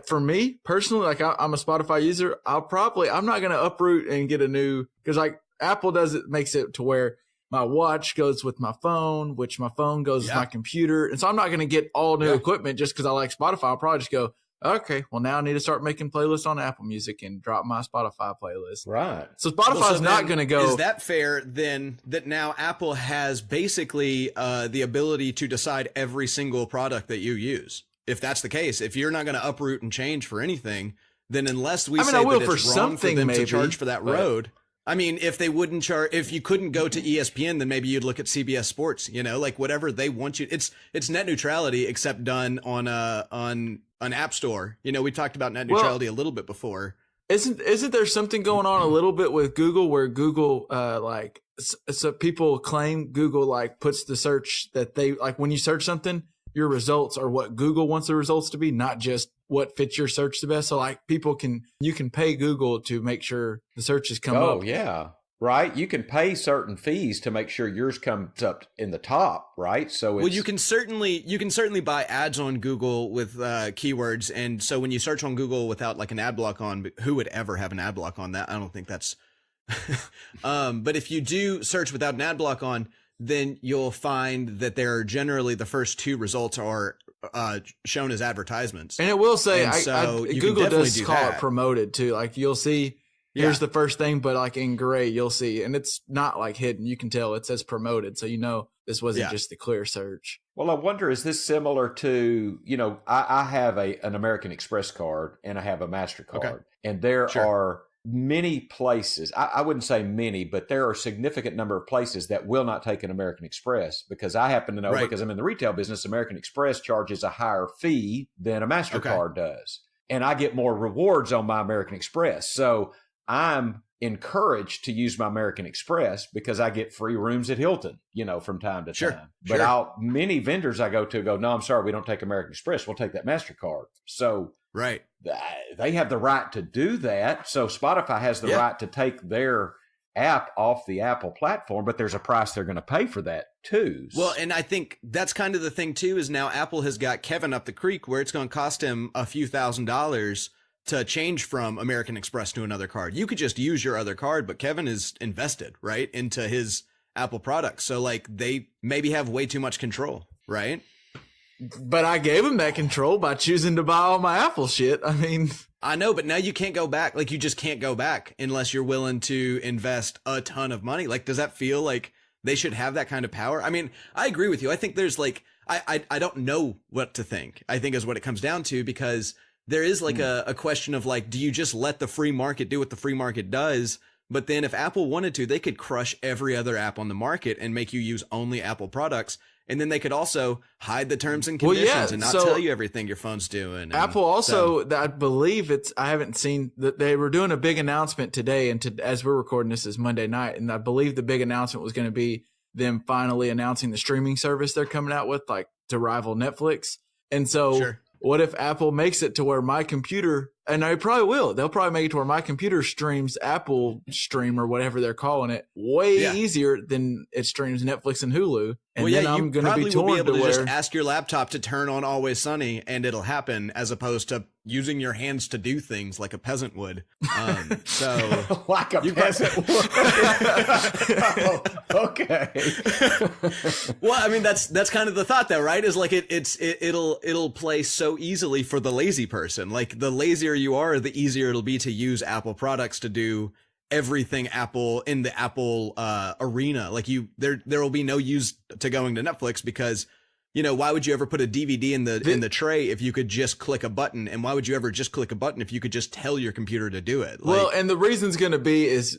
For me personally, like I'm a Spotify user, I'm not going to uproot and get a new, because like Apple makes it to where my watch goes with my phone, which my phone goes with my computer. And so I'm not going to get all new equipment just because I like Spotify. I'll probably just go, okay, well now I need to start making playlists on Apple Music and drop my Spotify playlist. Right. So Spotify's not going to go. Is that fair then that now Apple has basically the ability to decide every single product that you use? If that's the case, if you're not going to uproot and change for anything, then unless we say that it's wrong for them to charge for that road. I mean, if they wouldn't charge, if you couldn't go to ESPN, then maybe you'd look at CBS Sports, like whatever they want you. It's net neutrality, except done on an app store. We talked about net neutrality a little bit before. Isn't there something going on a little bit with Google where Google, so people claim Google like puts the search that they like when you search something, your results are what Google wants the results to be, not just what fits your search the best. So like you can pay Google to make sure the searches come up. Oh yeah. Right. You can pay certain fees to make sure yours comes up in the top. Right. So you can certainly buy ads on Google with keywords. And so when you search on Google without like an ad block on, who would ever have an ad block on that? I don't think that's, but if you do search without an ad block on, then you'll find that there are generally the first two results are shown as advertisements. And it will say, Google does call it promoted too. Like you'll see, here's the first thing, but like in gray, you'll see, and it's not like hidden. You can tell it says promoted. So, this wasn't just the clear search. Well, I wonder, is this similar to, I have an American Express card and I have a MasterCard, and there are many places, I wouldn't say many, but there are a significant number of places that will not take an American Express because I happen to know, because I'm in the retail business, American Express charges a higher fee than a MasterCard does. And I get more rewards on my American Express. So I'm encouraged to use my American Express because I get free rooms at Hilton, from time to time. But many vendors I go to go, no, I'm sorry, we don't take American Express. We'll take that MasterCard. So they have the right to do that. So Spotify has the right to take their app off the Apple platform, but there's a price they're going to pay for that too. Well, and I think that's kind of the thing too, is now Apple has got Kevin up the creek where it's going to cost him a few $1,000s to change from American Express to another card. You could just use your other card, but Kevin is invested into his Apple products. So like they maybe have way too much control, right? But I gave him that control by choosing to buy all my Apple shit. I mean, I know, but now you can't go back. Like, you just can't go back unless you're willing to invest a ton of money. Like, does that feel like they should have that kind of power? I mean, I agree with you. I think there's like, I don't know what to think, I think is what it comes down to, because there is like a question of like, do you just let the free market do what the free market does? But then if Apple wanted to, they could crush every other app on the market and make you use only Apple products. And then they could also hide the terms and conditions and not tell you everything your phone's doing. And Apple also, I believe I haven't seen that they were doing a big announcement today. And as we're recording, this is Monday night. And I believe the big announcement was going to be them finally announcing the streaming service they're coming out with, like to rival Netflix. And so what if Apple makes it to where my computer, and they probably will, they'll probably make it to where my computer streams Apple Stream or whatever they're calling it way easier than it streams Netflix and Hulu. And then I'm going to be torn will be able to to where just ask your laptop to turn on Always Sunny and it'll happen, as opposed to using your hands to do things like a peasant would. So like a peasant would. Oh, okay. Well, I mean, that's kind of the thought though, right? Is like it'll play so easily for the lazy person. Like, the lazier you are, the easier it'll be to use Apple products to do everything Apple in the Apple arena. Like, there will be no use to going to Netflix, because, you know, why would you ever put a DVD in the tray if you could just click a button? And why would you ever just click a button if you could just tell your computer to do it? Well, and the reason's going to be is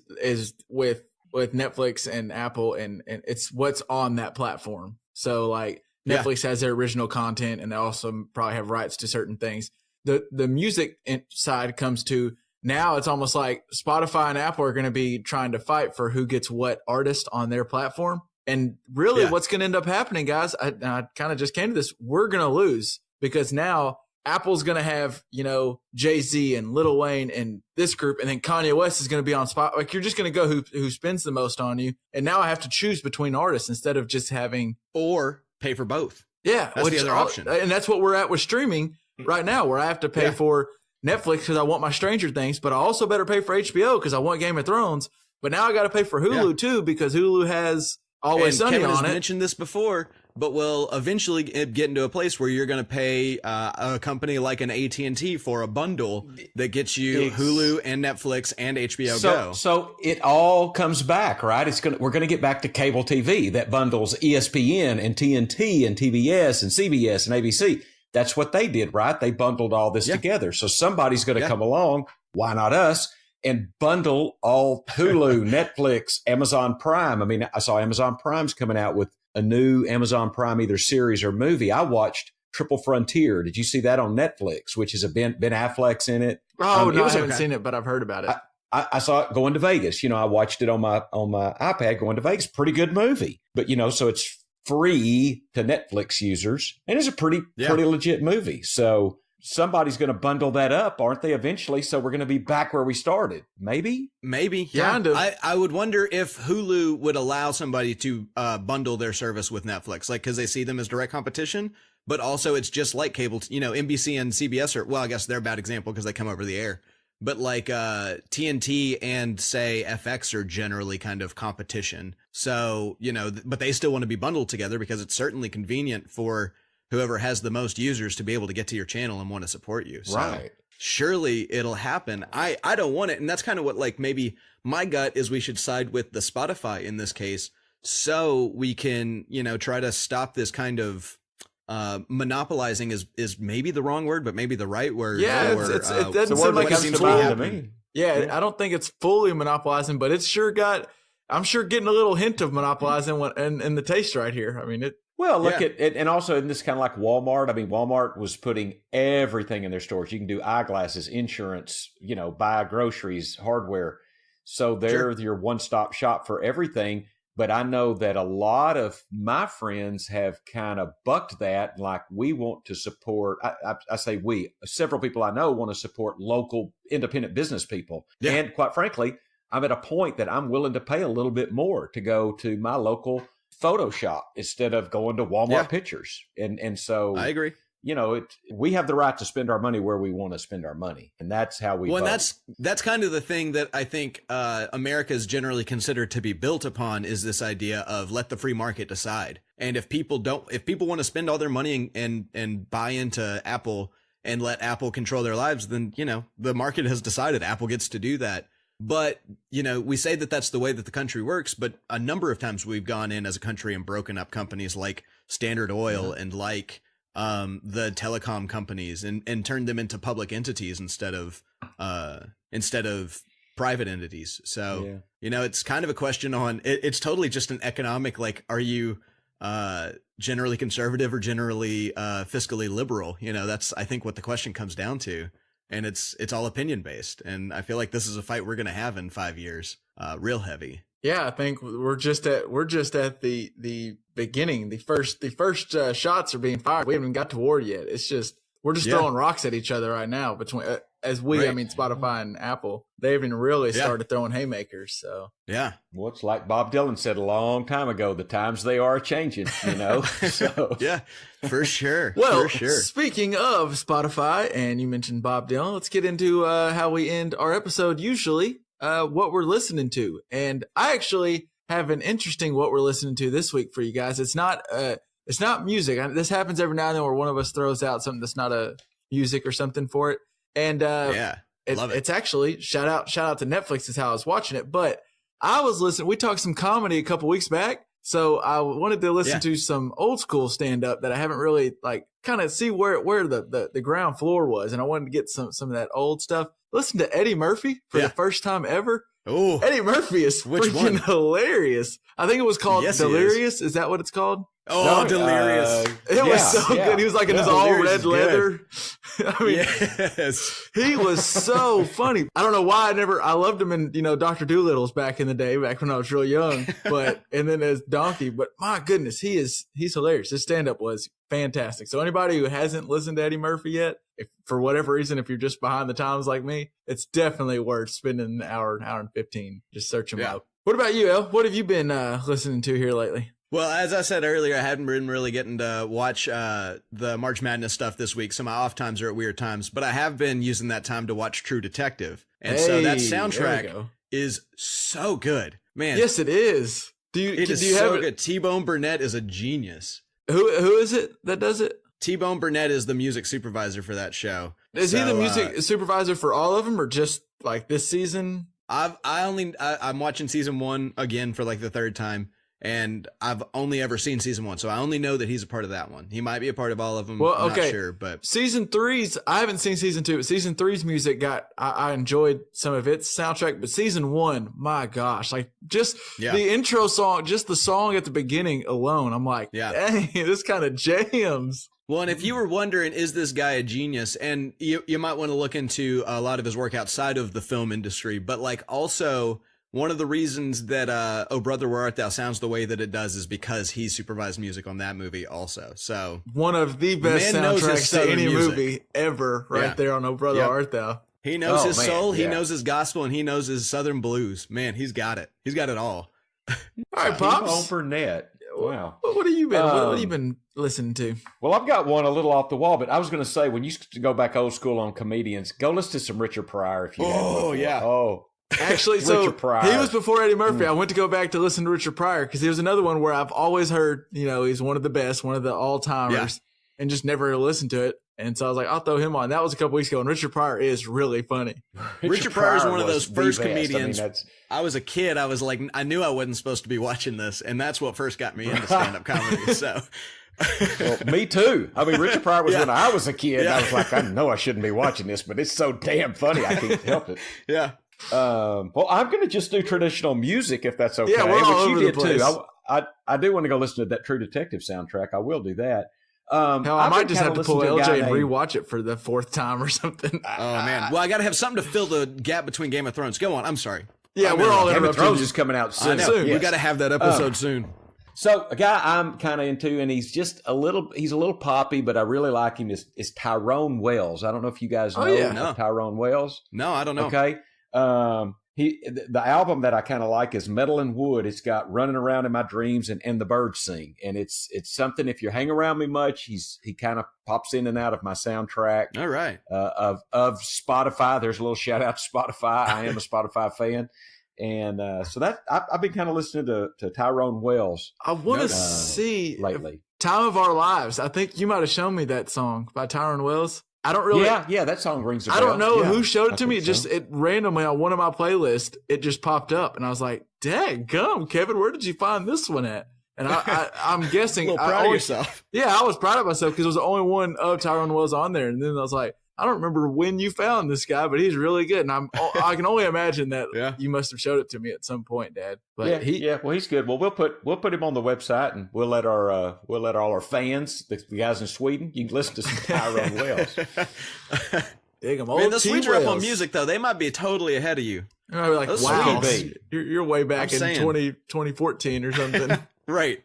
with Netflix and Apple, and it's what's on that platform. So like Netflix has their original content, and they also probably have rights to certain things. The music side comes to, now it's almost like Spotify and Apple are going to be trying to fight for who gets what artist on their platform. And really what's going to end up happening, guys, I kind of just came to this, we're going to lose, because now Apple's going to have, you know, Jay-Z and Lil Wayne and this group, and then Kanye West is going to be on Spotify. Like, you're just going to go who spends the most on you. And now I have to choose between artists instead of just having, or pay for both. Yeah. That's the other option. And that's what we're at with streaming right now, where I have to pay for Netflix because I want my Stranger Things, but I also better pay for HBO because I want Game of Thrones. But now I got to pay for Hulu too, because Hulu has Always Sunny Kevin on has it. mentioned this before, but we'll eventually get into a place where you're going to pay a company like an AT&T for a bundle that gets you Hulu and Netflix and HBO Go. So it all comes back, right? We're going to get back to cable TV that bundles ESPN and TNT and TBS and CBS and ABC. That's what they did, right? They bundled all this together. So somebody's going to come along, why not us, and bundle all Hulu, Netflix, Amazon Prime. I mean, I saw Amazon Prime's coming out with a new Amazon Prime either series or movie. I watched Triple Frontier. Did you see that on Netflix, which is Ben Affleck's in it? Oh, no, I haven't seen it, but I've heard about it. I saw it going to Vegas. You know, I watched it on my iPad going to Vegas. Pretty good movie. But, you know, so it's free to Netflix users, and it's a pretty legit movie. So somebody's going to bundle that up, aren't they, eventually? So we're going to be back where we started. Maybe. Yeah. Kind of. I would wonder if Hulu would allow somebody to bundle their service with Netflix, like, because they see them as direct competition, but also it's just like cable, you know, NBC and CBS are, well, I guess they're a bad example because they come over the air. But like TNT and, say, FX are generally kind of competition. So, you know, but they still want to be bundled together because it's certainly convenient for whoever has the most users to be able to get to your channel and want to support you. So Right. Surely it'll happen. I don't want it. And that's kind of what, like, maybe my gut is we should side with the Spotify in this case, so we can, you know, try to stop this kind of monopolizing is maybe the wrong word, but maybe the right word. Yeah, or, it doesn't seem like seems it's to be fully. happening. Yeah, I don't think it's fully monopolizing, but it's sure I'm sure getting a little hint of monopolizing in the taste right here. I mean, it. Well, look at it, and also in this kind of like Walmart. I mean, Walmart was putting everything in their stores. You can do eyeglasses, insurance, you know, buy groceries, hardware. So they're your one-stop shop for everything. But I know that a lot of my friends have kind of bucked that. Like, we want to support, I say we, several people I know want to support local independent business people. Yeah. And quite frankly, I'm at a point that I'm willing to pay a little bit more to go to my local photo shop instead of going to Walmart Pictures. And so I agree. we have the right to spend our money where we want to spend our money, and that's how we. Well, vote. and that's kind of the thing that I think America is generally considered to be built upon is this idea of let the free market decide. And if people want to spend all their money and buy into Apple and let Apple control their lives, then the market has decided Apple gets to do that. But, we say that that's the way that the country works, but a number of times we've gone in as a country and broken up companies like Standard Oil and like the telecom companies and turned them into public entities instead of private entities. So, it's kind of a question on it's totally just an economic, like, are you generally conservative or generally fiscally liberal? That's, I think, what the question comes down to. And it's all opinion based. And I feel like this is a fight we're going to have in 5 years, real heavy. Yeah, I think we're just at the beginning. The first shots are being fired. We haven't even got to war yet. It's just we're just throwing rocks at each other right now. Between I mean Spotify and Apple, they haven't really started throwing haymakers. So well, it's like Bob Dylan said a long time ago: the times they are changing. So yeah, for sure. Well, for sure. Speaking of Spotify, and you mentioned Bob Dylan, let's get into how we end our episode usually. What we're listening to, and I actually have an interesting what we're listening to this week for you guys. It's not music. This happens every now and then where one of us throws out something that's not a music or something for it. And love it. It's actually shout out to Netflix is how I was watching it. But I was listening. We talked some comedy a couple weeks back, so I wanted to listen to some old school stand up that I haven't really kind of see where the ground floor was, and I wanted to get some of that old stuff. Listen to Eddie Murphy for the first time ever. Oh, Eddie Murphy is freaking hilarious. I think it was called Delirious. Is that what it's called? Oh, no, Delirious. It was so good. He was like in his all red leather. I mean, yes. He was so funny. I don't know why I loved him in, Dr. Doolittle's back in the day, back when I was real young, and then as Donkey, but my goodness, he's hilarious. His stand-up was fantastic. So anybody who hasn't listened to Eddie Murphy yet, if for whatever reason, if you're just behind the times like me, it's definitely worth spending an hour and 15. Just search him out. What about you, El? What have you been listening to here lately? Well, as I said earlier, I hadn't been really getting to watch the March Madness stuff this week, so my off times are at weird times, but I have been using that time to watch True Detective. And so that soundtrack is so good. Man. Yes, it is. It is so good. T-Bone Burnett is a genius. Who is it that does it? T-Bone Burnett is the music supervisor for that show. Is he the music supervisor for all of them, or just like this season? I'm watching season 1 again for like the third time. And I've only ever seen season 1, so I only know that he's a part of that one. He might be a part of all of them. Well, I'm okay. not sure, but season 3's, I haven't seen season 2, but season 3's music I enjoyed some of its soundtrack, but season 1, my gosh, like just the intro song, just the song at the beginning alone, I'm like, dang, this kind of jams. Well, and if you were wondering, is this guy a genius? And you might want to look into a lot of his work outside of the film industry, but like also one of the reasons that Oh Brother, Where Art Thou sounds the way that it does is because he supervised music on that movie also. So one of the best soundtracks to any movie ever there on Oh Brother, Where Art Thou. He knows his soul, he knows his gospel, and he knows his Southern blues. Man, he's got it. He's got it all. All right, Pops. Burnett. Wow. What have you been? What have you been listening to? Well, I've got one a little off the wall, but I was going to say when you go back old school on comedians, go listen to some Richard Pryor if you. Actually, so he was before Eddie Murphy. I went to go back to listen to Richard Pryor because he was another one where I've always heard, he's one of the best, one of the all-timers, and just never listened to it. And so I was like, I'll throw him on. That was a couple weeks ago, and Richard Pryor is really funny. Richard Pryor is one of those first comedians. I was a kid. I was like, I knew I wasn't supposed to be watching this, and that's what first got me into stand-up comedy. So. Well, me too. I mean, Richard Pryor was when I was a kid. I was like, I know I shouldn't be watching this, but it's so damn funny. I can't help it. Yeah. Well, I'm going to just do traditional music if that's okay. Yeah, we're all which over you did the place. too. I do want to go listen to that True Detective soundtrack. I will do that. Hell, I might just have to pull LJ and rewatch it for the 4th time or something. Oh man! Well, I got to have something to fill the gap between Game of Thrones. Go on. I'm sorry. Yeah, we're all Game of Thrones is coming out soon. Yes. We got to have that episode soon. So a guy I'm kind of into, and he's a little poppy, but I really like him. Is Tyrone Wells. I don't know if you guys know Tyrone Wells. No, I don't know. Okay. the album that I kind of like is Metal and Wood. It's got Running Around in My Dreams and The Birds Sing. And it's something, if you hang around me much, he kind of pops in and out of my soundtrack. All right. Of Spotify. There's a little shout out to Spotify. I am a Spotify fan. And so that I've been kind of listening to Tyrone Wells. I want to see lately. Time of Our Lives. I think you might have shown me that song by Tyrone Wells. I don't really. Yeah, that song rings a bell. I don't know yeah, who showed it to me. So. It randomly on one of my playlists, it just popped up, and I was like, "Daggum, Kevin, where did you find this one at?" And I'm guessing. A little proud of yourself. Yeah, I was proud of myself because it was the only one of Tyrone Wells on there, and then I was like, I don't remember when you found this guy, but he's really good, and I can only imagine that you must have showed it to me at some point, Dad. But well, he's good. Well, we'll put him on the website, and we'll let all our fans, the guys in Sweden, you can listen to some Tyrone Wells. Dig 'em, Man, the Swedes are up on music though. They might be totally ahead of you. I'd be like, Those wow, Swedes. you're way back in 2014 or something. Right.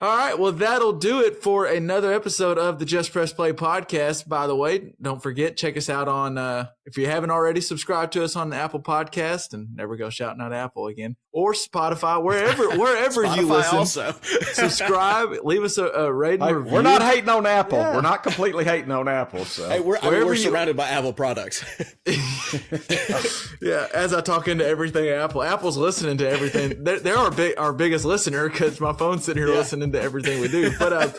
All right, well, that'll do it for another episode of the Just Press Play podcast. By the way, don't forget, check us out on, if you haven't already, subscribe to us on the Apple Podcast, and there we go, shouting out Apple again, or Spotify, wherever Spotify you listen. Also. Subscribe, leave us a rating review. We're not hating on Apple. Yeah. We're not completely hating on Apple. So. Hey, we're surrounded by Apple products. Yeah, as I talk into everything Apple. Apple's listening to everything. They're our biggest listener because my phone's sitting here listening to everything we do. But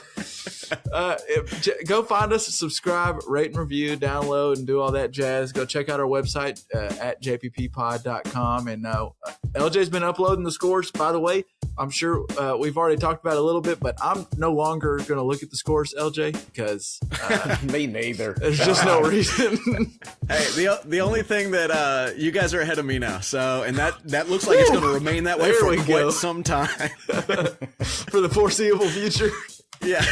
go find us, subscribe, rate and review, download, and do all that jazz. Go check out our website at jpppod.com. And LJ's been uploading the scores, by the way. I'm sure we've already talked about it a little bit, but I'm no longer going to look at the scores, LJ, because me neither. There's just no reason. Hey, the only thing that you guys are ahead of me now, so and that looks like it's going to remain that way for quite some time, for the foreseeable future. Yeah,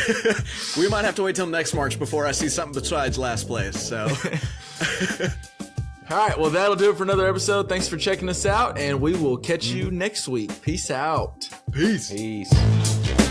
we might have to wait till next March before I see something besides last place. So. All right, well, that'll do it for another episode. Thanks for checking us out, and we will catch you next week. Peace out. Peace. Peace.